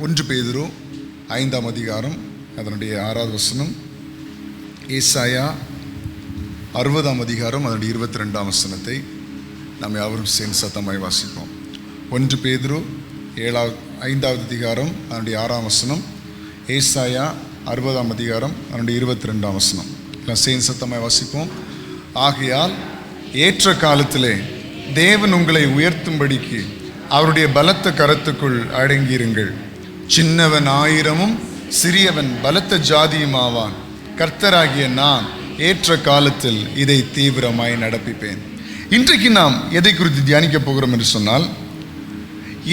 1 பேதுரு 5ஆம் அதிகாரம் அதனுடைய 6வது வசனம், ஏசாயா 60ஆம் அதிகாரம் அதனுடைய 22ஆம் வசனத்தை நாம் யாவரும் சேர்ந்து சத்தமாய் வாசிப்போம். 1 பேதுரு 5வது அதிகாரம் அதனுடைய 6ஆம் வசனம், ஏசாயா 60ஆம் அதிகாரம் அதனுடைய 22ஆம் வசனம். எல்லாம் சேர்ந்து சத்தமாய் வாசிப்போம். ஆகையால் ஏற்ற காலத்திலே தேவன் உங்களை உயர்த்தும்படிக்கு அவருடைய பலத்த கரத்துக்குள் அடங்கியிருங்கள். சின்னவன் 1000 சிறியவன் பலத்த ஜாதியும் ஆவான். கர்த்தராகிய நான் ஏற்ற காலத்தில் இதை தீவிரமாய் நடப்பிப்பேன். இன்றைக்கு நாம் எதை குறித்து தியானிக்க போகிறோம் என்று சொன்னால்,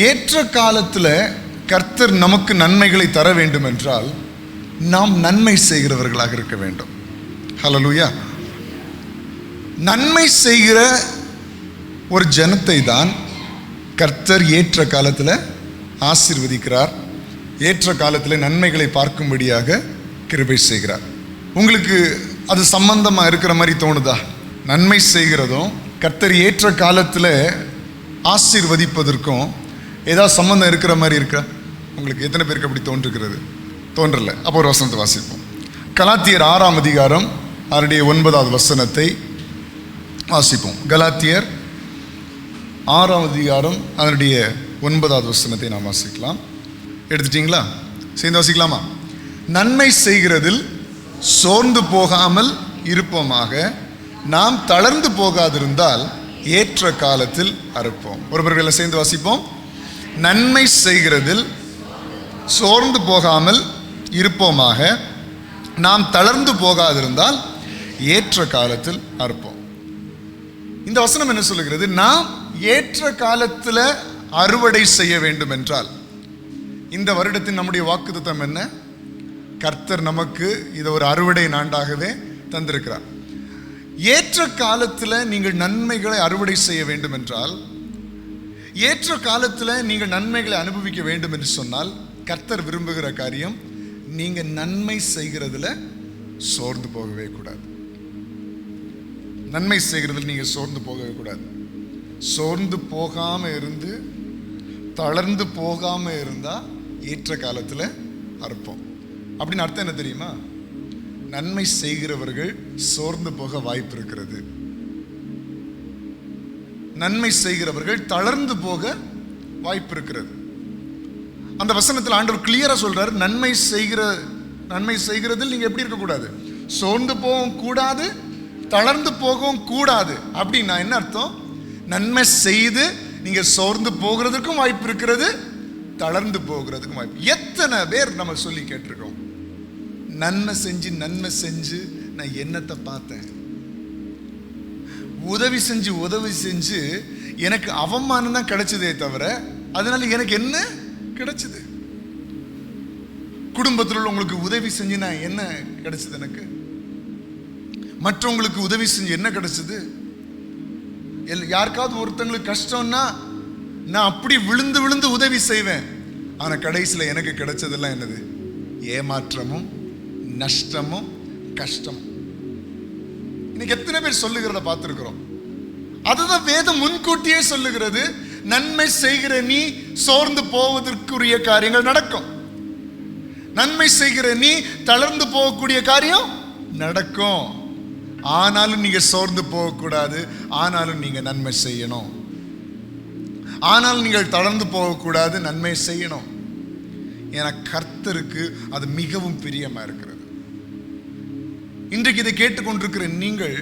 ஏற்ற காலத்தில் கர்த்தர் நமக்கு நன்மைகளை தர வேண்டும் என்றால் நாம் நன்மை செய்கிறவர்களாக இருக்க வேண்டும். ஹல்லேலூயா. நன்மை செய்கிற ஒரு ஜனத்தை தான் கர்த்தர் ஏற்ற காலத்தில் ஆசீர்வதிக்கிறார். ஏற்ற காலத்தில் நன்மைகளை பார்க்கும்படியாக கிருபை செய்கிறார். உங்களுக்கு அது சம்பந்தமாக இருக்கிற மாதிரி தோணுதா? நன்மை செய்கிறதும் கர்த்தர் ஏற்ற காலத்தில் ஆசீர்வதிப்பதற்கும் ஏதாவது சம்பந்தம் இருக்கிற மாதிரி இருக்கா? உங்களுக்கு எத்தனை பேருக்கு அப்படி தோன்றுகிறது? தோன்றல. அப்போ ஒரு வசனத்தை வாசிப்போம். கலாத்தியர் 6ஆம் அதிகாரம் அதனுடைய 9வது வசனத்தை வாசிப்போம். கலாத்தியர் 6ஆம் அதிகாரம் அதனுடைய 9வது வசனத்தை நாம் வாசிக்கலாம். எடுத்துட்டீங்களா? சேர்ந்து வாசிக்கலாமா? நன்மை செய்கிறதில் சோர்ந்து போகாமல் இருப்போமாக, நாம் தளர்ந்து போகாதிருந்தால் ஏற்ற காலத்தில் அறுப்போம். ஒருவர்களை சேர்ந்து வாசிப்போம். நன்மை செய்கிறதில் சோர்ந்து போகாமல் இருப்போமாக, நாம் தளர்ந்து போகாதிருந்தால் ஏற்ற காலத்தில் அறுப்போம். இந்த வசனம் என்ன சொல்லுகிறது? நாம் ஏற்ற காலத்தில் அறுவடை செய்ய வேண்டும் என்றால், இந்த வருடத்தின் நம்முடைய வாக்குத்தத்தம் என்ன? கர்த்தர் நமக்கு இதை ஒரு அறுவடை நாண்டாகவே தந்திருக்கிறார். ஏற்ற காலத்தில் நீங்கள் நன்மைகளை அறுவடை செய்ய வேண்டும் என்றால், ஏற்ற காலத்தில் நீங்கள் நன்மைகளை அனுபவிக்க வேண்டும் என்று சொன்னால், கர்த்தர் விரும்புகிற காரியம், நீங்கள் நன்மை செய்கிறதுல சோர்ந்து போகவே கூடாது. நன்மை செய்கிறதில் நீங்கள் சோர்ந்து போகவே கூடாது. சோர்ந்து போகாமல் இருந்து தளர்ந்து போகாமல் இருந்தால் ஏற்ற காலத்தில் அறுப்போம். அப்படின்னு அர்த்தம் என்ன தெரியுமா? நன்மை செய்கிறவர்கள் சோர்ந்து போக வாய்ப்பு இருக்கிறது. நன்மை செய்கிறவர்கள் தளர்ந்து போக வாய்ப்பு இருக்கிறது. அந்த வசனத்தில் ஆண்டவர் கிளியரா சொல்றாரு, நன்மை செய்கிறதில் நீங்க எப்படி இருக்கக்கூடாது? சோர்ந்து போகவும் கூடாது, தளர்ந்து போகவும் கூடாது. அப்படின்னா என்ன அர்த்தம்? நன்மை செய்து நீங்க சோர்ந்து போகிறதுக்கும் வாய்ப்பு இருக்கிறது, தளர்ந்து போகிறதுக்கும் வாய்ப்பு. எத்தனை பேர் நம்ம சொல்லி கேட்டிருக்கோம், நன்மை செஞ்சு நான் என்னத்தை பார்த்தேன்? உதவி செஞ்சு எனக்கு அவமானம் தான் கிடைச்சதே தவிர அதனால எனக்கு என்ன கிடைச்சது? குடும்பத்தில் உங்களுக்கு உதவி செஞ்சு நான் என்ன கிடைச்சது? எனக்கு மற்றவங்களுக்கு உதவி செஞ்சு என்ன கிடைச்சது? யாருக்காவது ஒருத்தங்களுக்கு கஷ்டம்னா நான் அப்படி விழுந்து உதவி செய்வேன். ஆனா கடைசியில் எனக்கு கிடைச்சதெல்லாம் என்னது? ஏமாற்றமும் நஷ்டமும் கஷ்டமும். இன்னைக்கு எத்தனை பேர் சொல்லுகிறத பார்த்திருக்கிறோம். அதுதான் வேதம் முன்கூட்டியே சொல்லுகிறது. நன்மை செய்கிற நீ சோர்ந்து போவதற்குரிய காரியங்கள் நடக்கும். நன்மை செய்கிற நீ தளர்ந்து போகக்கூடிய காரியம் நடக்கும். ஆனாலும் நீங்க சோர்ந்து போகக்கூடாது. ஆனாலும் நீங்க நன்மை செய்யணும். ஆனாலும் நீங்கள் தளர்ந்து போகக்கூடாது, நன்மை செய்யணும். ஏன்னா கர்த்தருக்கு அது மிகவும் பிரியமா இருக்கிறது. இன்றைக்கு இதை கேட்டுக்கொண்டிருக்கிற நீங்கள்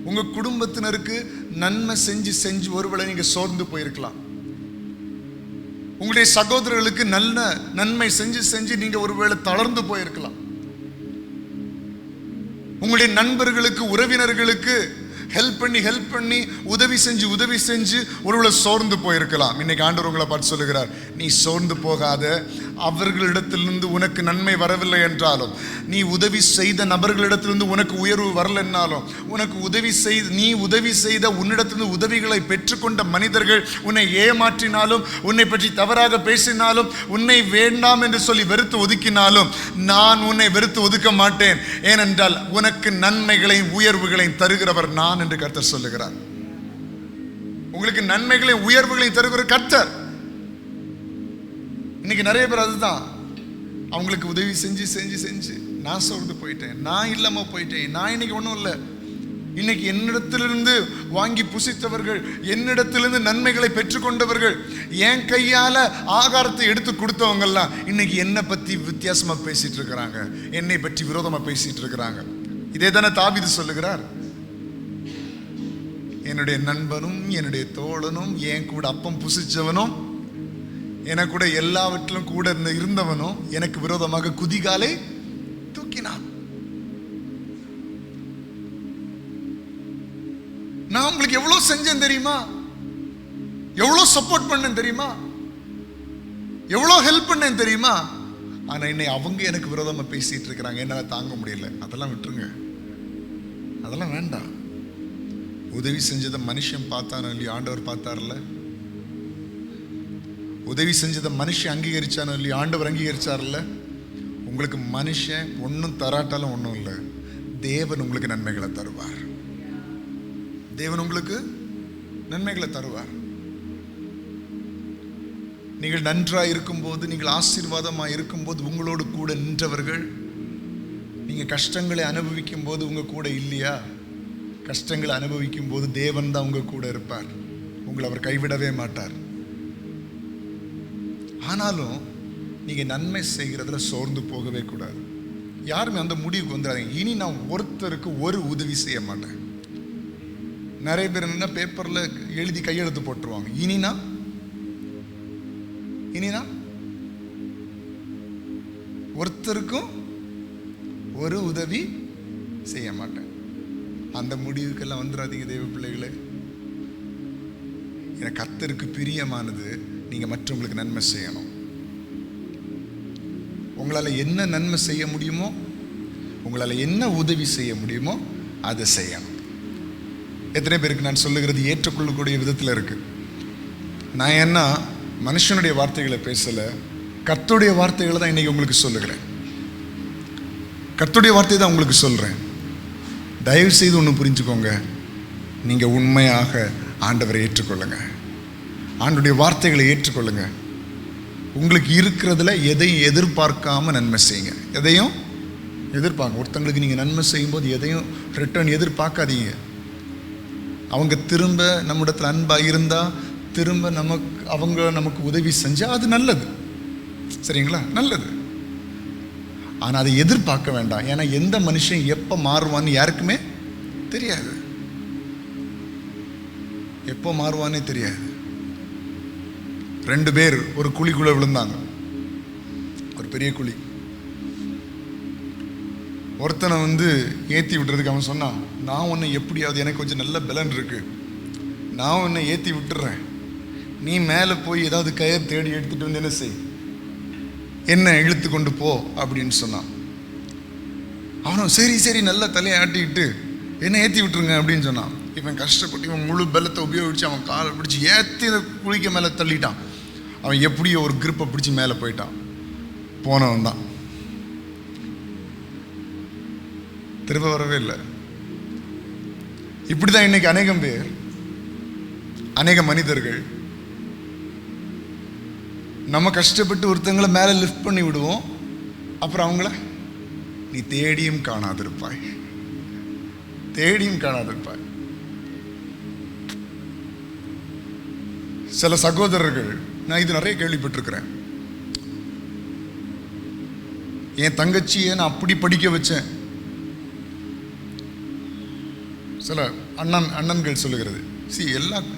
உங்க குடும்பத்தினருக்கு நன்மை செஞ்சு ஒருவேளை நீங்க சோர்ந்து போயிருக்கலாம். உங்களுடைய சகோதரர்களுக்கு நல்ல நன்மை செஞ்சு நீங்க ஒருவேளை தளர்ந்து போயிருக்கலாம். உங்களுடைய நண்பர்களுக்கு உறவினர்களுக்கு ஹெல்ப் பண்ணி உதவி செஞ்சு ஒருவேளை சோர்ந்து போயிருக்கலாம். இன்னைக்கு ஆண்டவர் உங்களை பார்த்து சொல்லுகிறார், நீ சோர்ந்து போகாத. அவர்களிடத்திலிருந்து உனக்கு நன்மை வரவில்லை என்றாலும், நீ உதவி செய்த நபர்களிடத்திலிருந்து உனக்கு உயர்வு வரலன்னாலும், நீ உதவி செய்த உன்னிடத்திலிருந்து உதவிகளை பெற்றுக்கொண்ட மனிதர்கள் உன்னை ஏமாற்றினாலும், உன்னை பற்றி தவறாக பேசினாலும், உன்னை வேண்டாம் என்று சொல்லி வெறுத்து ஒதுக்கினாலும், நான் உன்னை வெறுத்து ஒதுக்க மாட்டேன். ஏனென்றால் உனக்கு நன்மைகளையும் உயர்வுகளையும் தருகிறவர் நான் என்று கர்த்தர் சொல்லுகிறார். உங்களுக்கு நன்மைகளையும் உயர்வுகளையும் தருகிற கர்த்தர். இன்னைக்கு நிறைய பேர் அதுதான், அவங்களுக்கு உதவி செஞ்சு செஞ்சு செஞ்சு நான் சோர்ந்து போயிட்டேன், நான் இல்லாமல் போயிட்டேன், நான் இன்னைக்கு ஒன்றும் இல்லை. இன்னைக்கு என்னிடத்திலிருந்து வாங்கி புசித்தவர்கள், என்னிடத்திலிருந்து நன்மைகளை பெற்றுக்கொண்டவர்கள், என் கையால் ஆகாரத்தை எடுத்து கொடுத்தவங்கெல்லாம் இன்னைக்கு என்னை பற்றி வித்தியாசமாக பேசிட்டு இருக்கிறாங்க, என்னை பற்றி விரோதமாக பேசிட்டு இருக்கிறாங்க. இதே தானே தாவீது சொல்லுகிறார், என்னுடைய நண்பனும் என்னுடைய தோழனும் என் கூட அப்பம் புசிச்சவனும் எனக்கு கூட எல்லாவற்றிலும் கூட இருந்தவனும் எனக்கு விரோதமாக குதிகாலை தூக்கினான். நான் உங்களுக்கு எவ்வளவு செஞ்சேன் தெரியுமா, எவ்வளவு சப்போர்ட் பண்ணேன் தெரியுமா, எவ்வளவு ஹெல்ப் பண்ணேன் தெரியுமா, ஆனா இன்னை அவங்க எனக்கு விரோதமா பேசிட்டு இருக்கிறாங்க, என்னால தாங்க முடியல. அதெல்லாம் விட்டுருங்க, அதெல்லாம் வேண்டாம். உதவி செஞ்சதை மனுஷன் பார்த்தானோ இல்லையோ ஆண்டவர் பார்த்தார்ல. உதவி செஞ்சதை மனுஷன் அங்கீகரிச்சானோ இல்லையோ ஆண்டவர் அங்கீகரிச்சார்ல. உங்களுக்கு மனுஷன் ஒன்றும் தராட்டாலும் ஒன்றும் இல்லை, தேவன் உங்களுக்கு நன்மைகளை தருவார். தேவன் உங்களுக்கு நன்மைகளை தருவார். நீங்கள் நன்றாக இருக்கும்போது, நீங்கள் ஆசீர்வாதமாக இருக்கும்போது உங்களோடு கூட நின்றவர்கள், நீங்கள் கஷ்டங்களை அனுபவிக்கும் போது உங்க கூட இல்லையா, கஷ்டங்களை அனுபவிக்கும் போது தேவன் தான் உங்க கூட இருப்பார், உங்களை அவர் கைவிடவே மாட்டார். ஆனாலும் நீங்க நன்மை செய்கிறதுல சோர்ந்து போகவே கூடாது. யாருமே அந்த முடிவுக்கு வந்துடாதீங்க, இனி நான் ஒருத்தருக்கு ஒரு உதவி செய்ய மாட்டேன். நிறைய பேர் என்ன பேப்பர்ல எழுதி கையெழுத்து போட்டுருவாங்க, இனினா ஒருத்தருக்கும் ஒரு உதவி செய்ய மாட்டேன். அந்த முடிவுக்கெல்லாம் வந்துடாதீங்க தேவ பிள்ளைகளே. எனக்கு கர்த்தருக்கு பிரியமானது நீங்க மற்றவங்களுக்கு நன்மை செய்யணும். உங்களால் என்ன நன்மை செய்ய முடியுமோ, உங்களால் என்ன உதவி செய்ய முடியுமோ அதை செய்யணும். எத்தனை பேருக்கு நான் சொல்லுகிறது ஏற்றுக்கொள்ளக்கூடிய விதத்தில் இருக்கு. நான் என்ன மனுஷனுடைய வார்த்தைகளை பேசல, கர்த்தருடைய வார்த்தைகளை தான் இன்னைக்கு உங்களுக்கு சொல்லுகிறேன். கர்த்தருடைய வார்த்தை தான் உங்களுக்கு சொல்றேன். தயவு செய்து ஒன்று புரிஞ்சுக்கோங்க, நீங்க உண்மையாக ஆண்டவரை ஏற்றுக்கொள்ளுங்க, ஆண்டவருடைய வார்த்தைகளை ஏற்றுக்கொள்ளுங்க. உங்களுக்கு இருக்கிறதுல எதையும் எதிர்பார்க்காம நன்மை செய்யுங்க. எதையும் எதிர்பார்க்க, ஒருத்தங்களுக்கு நீங்க நன்மை செய்யும் போது எதையும் ரிட்டர்ன் எதிர்பார்க்காதீங்க. அவங்க திரும்ப நம்மிடத்துல அன்பா இருந்தா, திரும்ப அவங்க நமக்கு உதவி செஞ்சா அது நல்லது, சரிங்களா, நல்லது. ஆனா அதை எதிர்பார்க்க வேண்டாம். ஏன்னா எந்த மனுஷன் எப்ப மாறுவான்னு யாருக்குமே தெரியாது, எப்போ மாறுவானே தெரியாது. 2 பேர் ஒரு குழிக்குள்ள விழுந்தாங்க, ஒரு பெரிய குழி. ஒருத்தனை ஏற்றி விட்டுறதுக்கு அவன் சொன்னான், நான் உன்னை எப்படியாவது, எனக்கு கொஞ்சம் நல்ல பலன் இருக்கு, நான் உன்னை ஏற்றி விட்டுறேன், நீ மேலே போய் ஏதாவது கயிறு தேடி எடுத்துட்டு வந்து என்ன செய், என்ன இழுத்து கொண்டு போ அப்படின்னு சொன்னான். அவனும் சரி சரி நல்லா தலையை ஆட்டிக்கிட்டு என்ன ஏற்றி விட்டுருங்க அப்படின்னு சொன்னான். இவன் கஷ்டப்பட்டு இவன் முழு பலத்தை உபயோகிச்சு அவன் காலை பிடிச்சி ஏற்றி குளிக்க மேலே தள்ளிட்டான். அவன் எப்படியோ ஒரு கிரிப்பை பிடிச்சி மேலே போயிட்டான். போனவன் தான் திரும்ப வரவே இல்லை. இப்படிதான் இன்னைக்கு அநேகம் பேர், அநேக மனிதர்கள், நம்ம கஷ்டப்பட்டு ஒருத்தங்களை மேலே லிஃப்ட் பண்ணி விடுவோம், அப்புறம் அவங்கள நீ தேடியும் காணாதிருப்பாய், தேடியும் காணாதிருப்பாய். சில சகோதரர்கள், நான் இது நிறைய கேள்விப்பட்டிருக்கிறேன், என் தங்கச்சியை நான் அப்படி படிக்க வச்சேன். சில அண்ணன்கள் சொல்லுகிறது,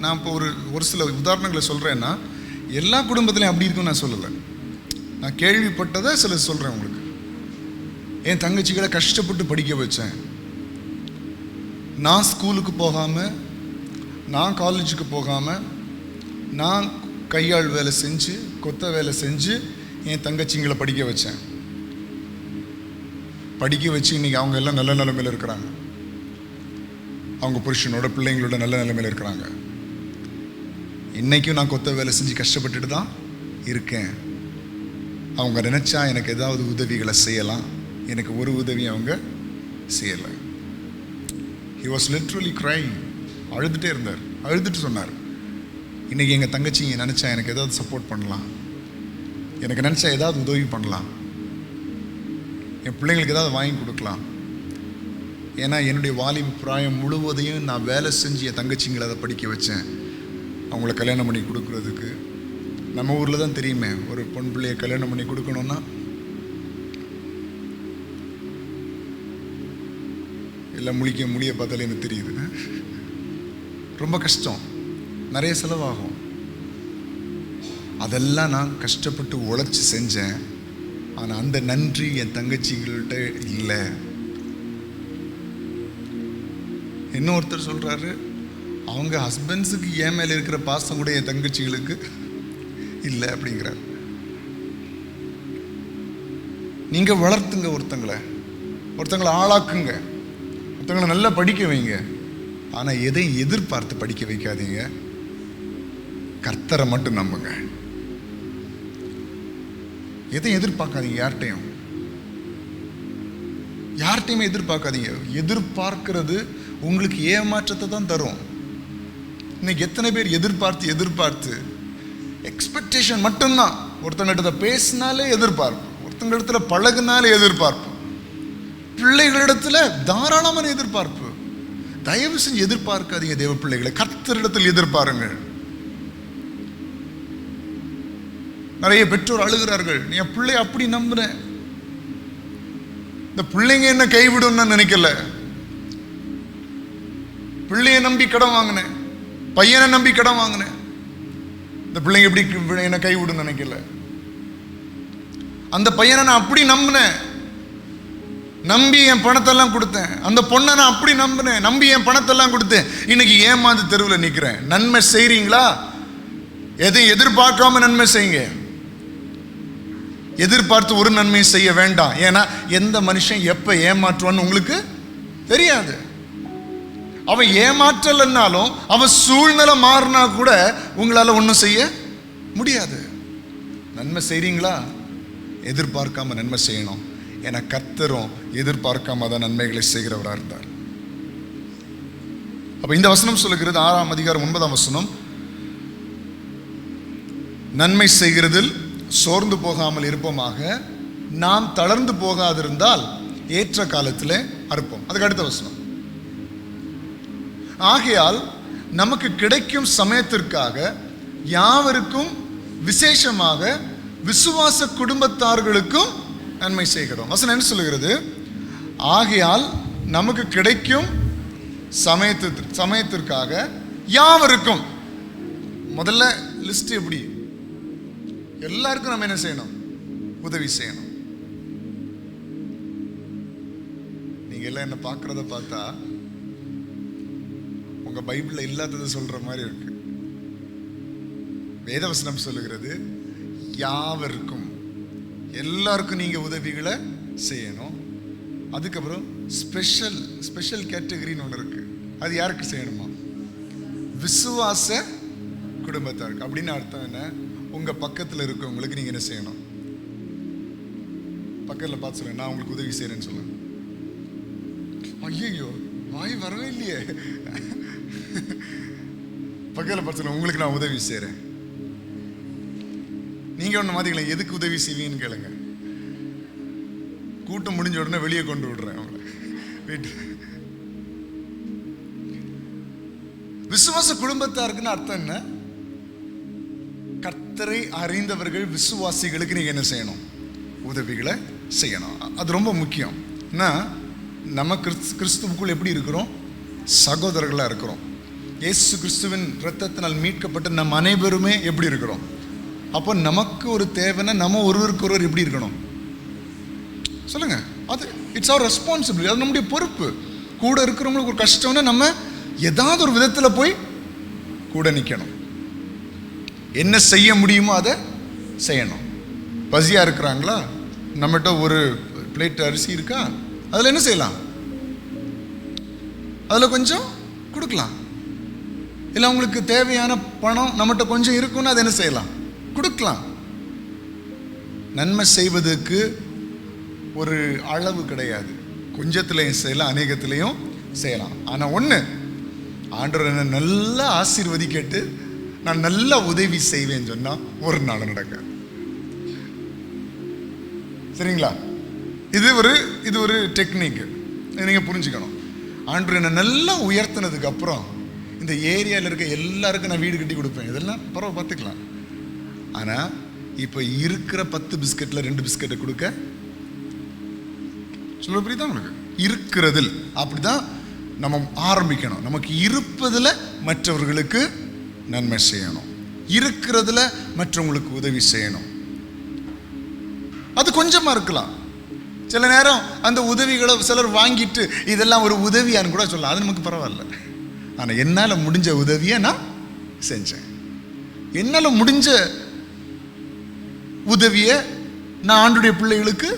நான் இப்போ ஒரு சில உதாரணங்களை சொல்கிறேன்னா, எல்லா குடும்பத்திலையும் அப்படி இருக்குன்னு நான் சொல்லலை, நான் கேள்விப்பட்டதை சில சொல்கிறேன் உங்களுக்கு. என் தங்கச்சிகளை கஷ்டப்பட்டு படிக்க வச்சேன், நான் ஸ்கூலுக்கு போகாமல், நான் காலேஜுக்கு போகாமல், நான் கையாள் வேலை செஞ்சு கொத்த வேலை செஞ்சு என் தங்கச்சிங்களை படிக்க வச்சேன். படிக்க வச்சு இன்னைக்கு அவங்க எல்லாம் நல்ல நிலைமையில் இருக்கிறாங்க, அவங்க புருஷனோட பிள்ளைங்களோட நல்ல நிலைமையில் இருக்கிறாங்க. இன்னைக்கும் நான் கொத்த வேலை செஞ்சு கஷ்டப்பட்டுட்டு தான் இருக்கேன். அவங்க நினைச்சா எனக்கு ஏதாவது உதவிகளை செய்யலாம், எனக்கு ஒரு உதவி அவங்க செய்யலை. He was literally crying, அழுதுட்டே இருந்தார், அழுதுட்டு சொன்னார், இன்னைக்கு எங்கள் தங்கச்சி நினைச்சா எனக்கு ஏதாவது சப்போர்ட் பண்ணலாம், எனக்கு நினச்சா ஏதாவது உதவி பண்ணலாம், என் பிள்ளைங்களுக்கு ஏதாவது வாங்கி கொடுக்கலாம். ஏன்னா என்னுடைய வாலிப பிராயம் முழுவதையும் நான் வேலை செஞ்சு என் தங்கச்சிங்களை அதை படிக்க வச்சேன். அவங்கள கல்யாணம் பண்ணி கொடுக்குறதுக்கு நம்ம ஊரில் தான் தெரியுமே, ஒரு பொன் பிள்ளையை கல்யாணம் பண்ணி கொடுக்கணுன்னா எல்லாம் முடிய பார்த்தாலே எனக்கு தெரியுது, ரொம்ப கஷ்டம், நிறைய செலவாகும். அதெல்லாம் நான் கஷ்டப்பட்டு உழைச்சி செஞ்சேன். ஆனால் அந்த நன்றி என் தங்கச்சிங்கள்கிட்ட இல்லை. இன்னொருத்தர் சொல்கிறாரு, அவங்க ஹஸ்பண்ட்ஸுக்கு என் மேலே இருக்கிற பாசம் கூட என் தங்கச்சிகளுக்கு இல்லை அப்படிங்கிறார். நீங்கள் வளர்த்துங்க, ஒருத்தங்களை ஆளாக்குங்க, ஒருத்தங்களை நல்லா படிக்க வைங்க. ஆனால் எதையும் எதிர்பார்த்து படிக்க வைக்காதீங்க. கர்த்தரை மட்டும் நம்புங்க. எதையும் எதிர்பார்க்காதீங்க, யார்கிட்டையுமே எதிர்பார்க்காதீங்க. எதிர்பார்க்கிறது உங்களுக்கு ஏமாற்றத்தை தான் தரும். இன்னைக்கு எத்தனை பேர் எதிர்பார்த்து எக்ஸ்பெக்டேஷன் மட்டும்தான். ஒருத்தங்கிட்ட பேசினாலே எதிர்பார்ப்பு, ஒருத்தங்கிட்ட பழகுனாலே எதிர்பார்ப்பு, பிள்ளைகளிடத்துல தாராளமான எதிர்பார்ப்பு. தயவு செஞ்சு எதிர்பார்க்காதீங்க தேவ பிள்ளைகளை, கர்த்தரிடத்தில் எதிர்பாருங்கள். நிறைய பெற்றோர் அழுகிறார்கள், நீ என் பிள்ளை அப்படி நம்புறேன், இந்த பிள்ளைங்க என்ன கைவிடும் நினைக்கல, பிள்ளைய நம்பி கடன் வாங்கினேன், பையனை நம்பி கடன் வாங்கினேன், இந்த பிள்ளைங்க எப்படி என்ன கைவிடும் நினைக்கல. அந்த பையனை நான் அப்படி நம்பினேன், நம்பி என் பணத்தெல்லாம் கொடுத்தேன். அந்த பொண்ணை நான் அப்படி நம்பினேன், நம்பி என் பணத்தெல்லாம் கொடுத்தேன். இன்னைக்கு ஏமாந்து தெருவில் நிற்கிறேன். நன்மை செய்றீங்களா? எதையும் எதிர்பார்க்காம நன்மை செய்யுங்க. எதிர்பார்த்து ஒரு நன்மை செய்ய வேண்டாம். ஏன்னா எந்த மனுஷன் எப்ப ஏமாற்றுவான்னு உங்களுக்கு தெரியாது. அவன் ஏமாற்றலன்னாலும் அவன் சூழ்நிலை மாறினா கூட உங்களால ஒன்றும் செய்ய முடியாது. நன்மை செய்றீங்களா? எதிர்பார்க்காம நன்மை செய்யணும். ஏன்னா கர்த்தரும் எதிர்பார்க்காம தான் நன்மைகளை செய்கிறவராக இருந்தார். அப்ப இந்த வசனம் சொல்லுகிறது, 6ஆம் அதிகாரம் 9ஆம் வசனம், நன்மை செய்கிறதில் சோர்ந்து போகாமல் இருப்போமாக, நாம் தளர்ந்து போகாதிருந்தால் ஏற்ற காலத்தில் அறுப்போம். அதுக்கு அடுத்த வசனம், ஆகையால் நமக்கு கிடைக்கும் சமயத்திற்காக யாவருக்கும் விசேஷமாக விசுவாச குடும்பத்தார்களுக்கும் நன்மை செய்கிறோம். வசனம் என்ன சொல்லுகிறது? ஆகையால் நமக்கு கிடைக்கும் சமயத்திற்காக யாவருக்கும். முதல்ல லிஸ்ட் எப்படி? எல்லாருக்கும் நம்ம என்ன செய்யணும்? உதவி செய்யணும். நீங்க எல்லாம் என்ன பார்க்கறத பார்த்தா உங்க பைபிள்ல இல்லாதது சொல்ற மாதிரி இருக்கு. வேதவசனம் சொல்லுகிறது யாவருக்கும், எல்லாருக்கும் நீங்க உதவிகளை செய்யணும். அதுக்கப்புறம் ஸ்பெஷல் கேட்டகரின்னு ஒன்று இருக்கு. அது யாருக்கு செய்யணுமா? விசுவாச குடும்பத்தாருக்கு. அப்படின்னு அர்த்தம் என்ன? உங்க பக்கத்தில் இருக்கவங்களுக்கு நீங்க என்ன செய்யணும்? பக்கத்தில் பார்த்து சொல்லுங்க, நான் உங்களுக்கு உதவி செய்யறேன்னு சொல்லுங்க. ஐயோ வாய் வரவே இல்லையே. பக்கத்தில் பார்த்து சொல்லுங்க, உங்களுக்கு நான் உதவி செய்யறேன். நீங்க ஒன்று மாதிரிங்களா, எதுக்கு உதவி செய்வீங்கன்னு கேளுங்க. கூட்டம் முடிஞ்ச உடனே வெளியே கொண்டு விடுறேன் அவங்களை வீட்டு. விசுவாச குடும்பத்தாருக்குன்னு அர்த்தம் என்ன? கர்த்தரை அறிந்தவர்கள் விசுவாசிகளுக்கு நீங்க என்ன செய்யணும்? உதவிகளை செய்யணும். அது ரொம்ப முக்கியம். ஏன்னா நம்ம கிறிஸ்துவுக்குள் எப்படி இருக்கிறோம்? சகோதரர்களாக இருக்கிறோம். இயேசு கிறிஸ்துவின் இரத்தத்தினால் மீட்கப்பட்ட நம்ம அனைவருமே எப்படி இருக்கிறோம்? அப்போ நமக்கு ஒரு தேவைன்னா நம்ம ஒருவருக்கு ஒருவர் எப்படி இருக்கணும் சொல்லுங்க. அது இட்ஸ் அவர் ரெஸ்பான்சிபிலிட்டி, அது நம்முடைய பொறுப்பு. கூட இருக்கிறவங்களுக்கு ஒரு கஷ்டம்னா நம்ம ஏதாவது ஒரு விதத்தில் போய் கூட நிற்கணும். என்ன செய்ய முடியுமோ அதை செய்யணும். பசியாக இருக்கிறாங்களா, நம்மகிட்ட ஒரு பிளேட் அரிசி இருக்கா, அதில் என்ன செய்யலாம்? அதில் கொஞ்சம் கொடுக்கலாம். இல்லை அவங்களுக்கு தேவையான பணம் நம்மகிட்ட கொஞ்சம் இருக்குன்னு அதை என்ன செய்யலாம்? கொடுக்கலாம். நன்மை செய்வதற்கு ஒரு அளவு கிடையாது. கொஞ்சத்திலையும் செய்யலாம், அநேகத்திலையும் செய்யலாம். ஆனால் ஒன்று, ஆண்டவர் என்ன நல்லா ஆசீர்வதி கேட்டு நான் நல்லா உதவி செய்வேன்னு சொன்னால் ஒரு நாள் நடக்காது. சரிங்களா? இது ஒரு டெக்னிக், நீங்கள் புரிஞ்சுக்கணும். ஆண்டவர் என்னை நல்லா உயர்த்தினதுக்கு அப்புறம் இந்த ஏரியாவில் இருக்க எல்லாருக்கும் நான் வீடு கட்டி கொடுப்பேன், இதெல்லாம் பரவாயில்ல பார்த்துக்கலாம். ஆனால் இப்போ இருக்கிற 10 பிஸ்கெட்டில் 2 பிஸ்கெட்டை கொடுக்க சொல்ல புரியுதா உங்களுக்கு? இருக்கிறதில் அப்படிதான் நம்ம ஆரம்பிக்கணும். நமக்கு இருப்பதில் மற்றவர்களுக்கு நன்மை செய்யணும், இருக்கிறதுல மற்றவங்களுக்கு உதவி செய்யணும். அது கொஞ்சமா இருக்கலாம். சில நேரம் அந்த உதவிகளை சிலர் வாங்கிட்டு இதெல்லாம் ஒரு உதவியான்னு கூட சொல்லலாம், அது நமக்கு பரவாயில்ல. ஆனால் என்னால் முடிஞ்ச உதவியை நான் செஞ்சேன், என்னால் முடிஞ்ச உதவியை நான் ஆண்டுடைய பிள்ளைகளுக்கு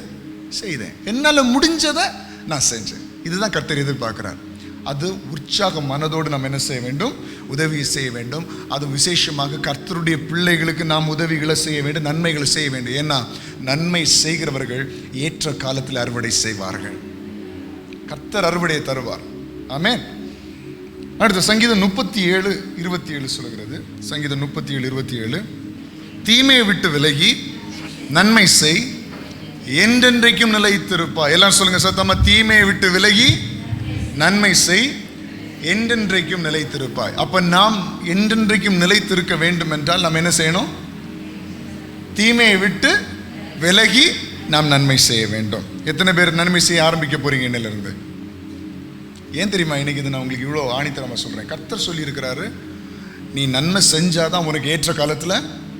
செய்தேன், என்னால் முடிஞ்சதை நான் செஞ்சேன். இதுதான் கர்த்தர் எதிர்பார்க்கிறார். அது உற்சாக மனதோடு நாம் என்ன செய்ய வேண்டும்? உதவி செய்ய வேண்டும். அது விசேஷமாக கர்த்தருடைய பிள்ளைகளுக்கு நாம் உதவிகளை செய்ய வேண்டும், நன்மைகளை செய்ய வேண்டும். ஏன்னா நன்மை செய்கிறவர்கள் ஏற்ற காலத்தில் அறுவடை செய்வார்கள். கர்த்தர் அறுவடையை தருவார். ஆமென். அடுத்து சங்கீதம் 37:27 சொல்கிறது. சங்கீதம் 37:27, தீமையை விட்டு விலகி நன்மை செய், என்றென்றைக்கும் நிலைத்திருப்பாய். எல்லாம் சொல்லுங்க சத்தமா, தீமையை விட்டு விலகி நன்மை செய், என்றென்றைக்கும் நிலைத்திருப்பாய். அப்ப நாம் என்றென்றைக்கும் நிலைத்திருக்க வேண்டும் என்றால் நாம் என்ன செய்யணும்? தீமையை விட்டு விலகி நாம் நன்மை செய்ய வேண்டும். எத்தனை பேர் நன்மை செய்ய ஆரம்பிக்க போறீங்க இன்னிலிருந்து? ஏன் தெரியுமா இன்னைக்கு இது நான் உங்களுக்கு இவ்வளோ ஆணித்தரமா சொல்றேன்? கர்த்தர் சொல்லி இருக்கிறாரு, நீ நன்மை செஞ்சாதான் உனக்கு ஏற்ற காலத்துல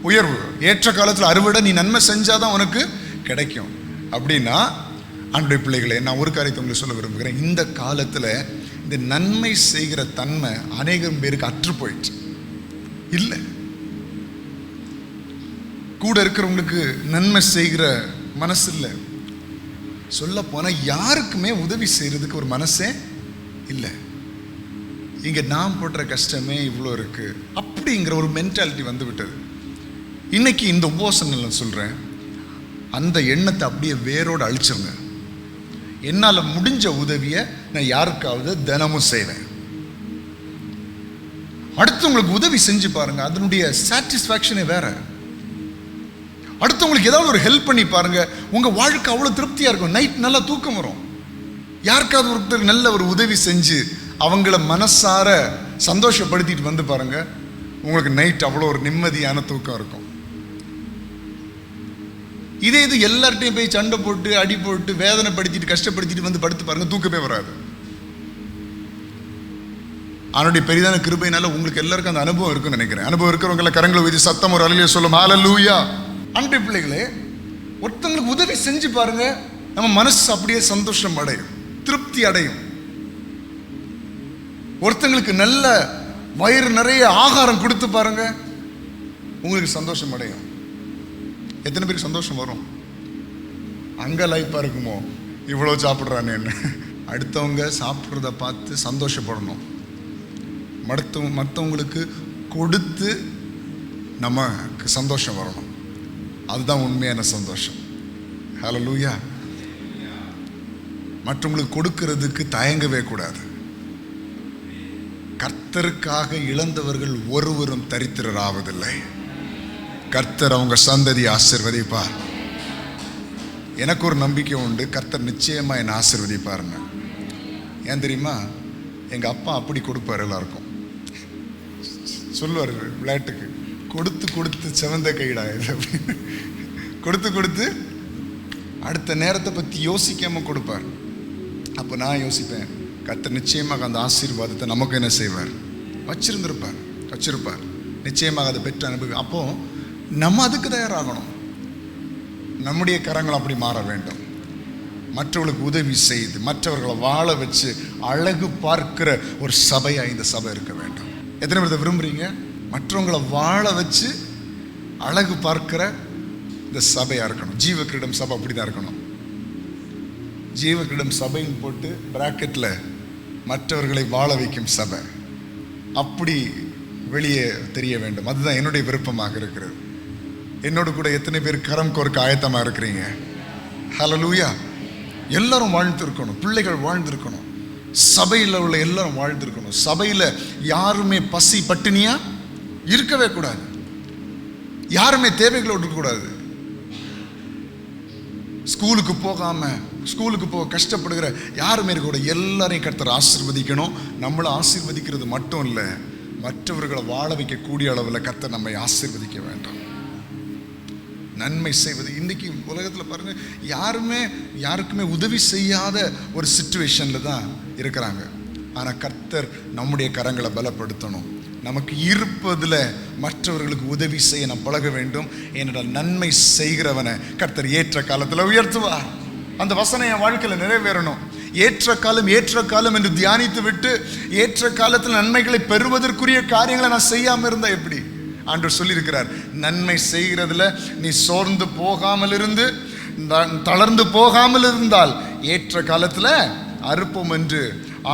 உயர்வு, ஏற்ற காலத்துல அறுவடை. நீ நன்மை செஞ்சாதான் உனக்கு கிடைக்கும். அப்படின்னா ஆண்டுடைய பிள்ளைகளை நான் ஒரு காரியத்தை உங்களுக்கு சொல்ல விரும்புகிறேன். இந்த காலத்துல இந்த நன்மை செய்கிற தன்மை அநேகம் பேருக்கு அற்று போயிடுச்சு. இல்லை, கூட இருக்கிறவங்களுக்கு நன்மை செய்கிற மனசு இல்லை. சொல்ல போனா யாருக்குமே உதவி செய்யறதுக்கு ஒரு மனசே இல்லை. இங்க நான் போடுற கஷ்டமே இவ்வளோ இருக்கு அப்படிங்கிற ஒரு மென்டாலிட்டி வந்து விட்டது. இன்னைக்கு இந்த உபவாசங்கள் சொல்றேன், அந்த எண்ணத்தை அப்படியே வேரோடு அழிச்சிருங்க. என்னால் முடிஞ்ச உதவியை நான் யாருக்காவது தினமும் செய்வேன். அடுத்தவங்களுக்கு உதவி செஞ்சு பாருங்க, அதனுடைய சாட்டிஸ்ஃபேக்ஷனே வேற. அடுத்தவங்களுக்கு ஏதாவது ஒரு ஹெல்ப் பண்ணி பாருங்க, உங்க வாழ்க்கை அவ்வளோ திருப்தியா இருக்கும். நைட் நல்லா தூக்கம் வரும். யாருக்காவது ஒருத்தர் நல்ல ஒரு உதவி செஞ்சு அவங்கள மனசார சந்தோஷப்படுத்திட்டு வந்து பாருங்க, உங்களுக்கு நைட் அவ்வளோ ஒரு நிம்மதியான தூக்கம் இருக்கும். இதே இது எல்லார்ட்டையும் போய் சண்டை போட்டு அடி போட்டு வேதனைப்படுத்திட்டு கஷ்டப்படுத்திட்டு வந்து படுத்து பாருங்க, தூக்கமே வராது. அவனுடைய பெரிதான கிருபையினால உங்களுக்கு எல்லாருக்கும் அந்த அனுபவம் இருக்குன்னு நினைக்கிறேன். அனுபவம் இருக்கிறவங்கள கரங்களை வைத்து சத்தம் ஒரு அலையில சொல்லும் ஹல்லேலூயா. அன்றைய பிள்ளைகளே, ஒருத்தங்களுக்கு உதவி செஞ்சு பாருங்க, நம்ம மனசு அப்படியே சந்தோஷம் அடையும், திருப்தி அடையும். ஒருத்தங்களுக்கு நல்ல வயிறு நிறைய ஆகாரம் கொடுத்து பாருங்க, உங்களுக்கு சந்தோஷம் அடையும். எத்தனை பேருக்கு சந்தோஷம் வரும்? அங்க லைஃபா இருக்குமோ, இவ்வளோ சாப்பிட்றானே. அடுத்தவங்க சாப்பிட்றத பார்த்து சந்தோஷப்படணும். மற்றவங்களுக்கு கொடுத்து நமக்கு சந்தோஷம் வரணும். அதுதான் உண்மையான சந்தோஷம். ஹல்லேலூயா. மற்றவங்களுக்கு கொடுக்கிறதுக்கு தயங்கவே கூடாது. கர்த்தருக்காக இழந்தவர்கள் ஒருவரும் தரித்திரராவதில்லை. கர்த்தர் அவங்க சந்ததி ஆசீர்வதிப்பார். எனக்கு ஒரு நம்பிக்கை உண்டு, கர்த்தர் நிச்சயமா என்னை ஆசீர்வதிப்பாருங்க. ஏன் தெரியுமா? எங்க அப்பா அப்படி கொடுப்பார். எல்லாருக்கும் சொல்லுவார் விளையாட்டுக்கு, கொடுத்து கொடுத்து செவந்த கைடா அப்படின்னு. கொடுத்து கொடுத்து அடுத்த நேரத்தை பற்றி யோசிக்காம கொடுப்பார். அப்போ நான் யோசிப்பேன், கர்த்தர் நிச்சயமாக அந்த ஆசீர்வாதத்தை நமக்கு என்ன செய்வார்? வச்சிருப்பார். நிச்சயமாக அதை பெற்று அனுபவி. அப்போ நம்ம அதுக்கு தயாராகணும். நம்முடைய கரங்கள் அப்படி மாற வேண்டும். மற்றவர்களுக்கு உதவி செய்து மற்றவர்களை வாழ வச்சு அழகு பார்க்கிற ஒரு சபையா இந்த சபை இருக்க வேண்டும். எத்தனை பேர் விரும்புறீங்க? மற்றவங்களை வாழ வச்சு அழகு பார்க்கிற இந்த சபையா இருக்கணும். ஜீவக்கிரீடம் சபை அப்படிதான் இருக்கணும். ஜீவக்கிரீடம் சபைன்னு போட்டு பிராக்கெட்ல மற்றவர்களை வாழ வைக்கும் சபை அப்படி வெளியே தெரிய வேண்டும். அதுதான் என்னுடைய விருப்பமாக இருக்கிறது. என்னோடு கூட எத்தனை பேர் கரம் கோர்க்க ஆயத்தமா இருக்கிறீங்க? ஹல்லேலூயா. எல்லாரும் வாழ்ந்திருக்கணும், பிள்ளைகள் வாழ்ந்திருக்கணும், சபையில் உள்ள எல்லாரும் வாழ்ந்திருக்கணும். சபையில் யாருமே பசி பட்டினியா இருக்கவே கூடாது, யாருமே தேவைகளோடு இருக்கக்கூடாது. ஸ்கூலுக்கு போக கஷ்டப்படுகிற யாருமே கூட எல்லாரையும் கர்த்தர் ஆசீர்வதிக்கணும். நம்மளை ஆசீர்வதிக்கிறது மட்டும் இல்லை, மற்றவர்களை வாழ வைக்கக்கூடிய அளவில் கர்த்தர் நம்மை ஆசீர்வதிக்க வேண்டும். நன்மை செய்வது. இன்னைக்கு உலகத்தில் பாருங்க, யாருக்குமே உதவி செய்யாத ஒரு சிச்சுவேஷன்ல தான் இருக்கிறாங்க. ஆனால் கர்த்தர் நம்முடைய கரங்களை பலப்படுத்தணும். நமக்கு இருப்பதில் மற்றவர்களுக்கு உதவி செய்ய நாம் பழக வேண்டும். ஏனென்றால் நன்மை செய்கிறவனை கர்த்தர் ஏற்ற காலத்தில் உயர்த்துவார். அந்த வசனம் என் வாழ்க்கையில் நிறைவேறணும். ஏற்ற காலம் என்று தியானித்து விட்டு ஏற்ற காலத்தில் நன்மைகளை பெறுவதற்குரிய காரியங்களை நான் செய்யாமல் இருந்தால் எப்படி? ஆண்டவர் சொல்லியிருக்கிறார், நன்மை செய்கிறதுல நீ சோர்ந்து போகாமல் இருந்து தளர்ந்து போகாமல் இருந்தால் ஏற்ற காலத்தில் அறுப்போம் என்று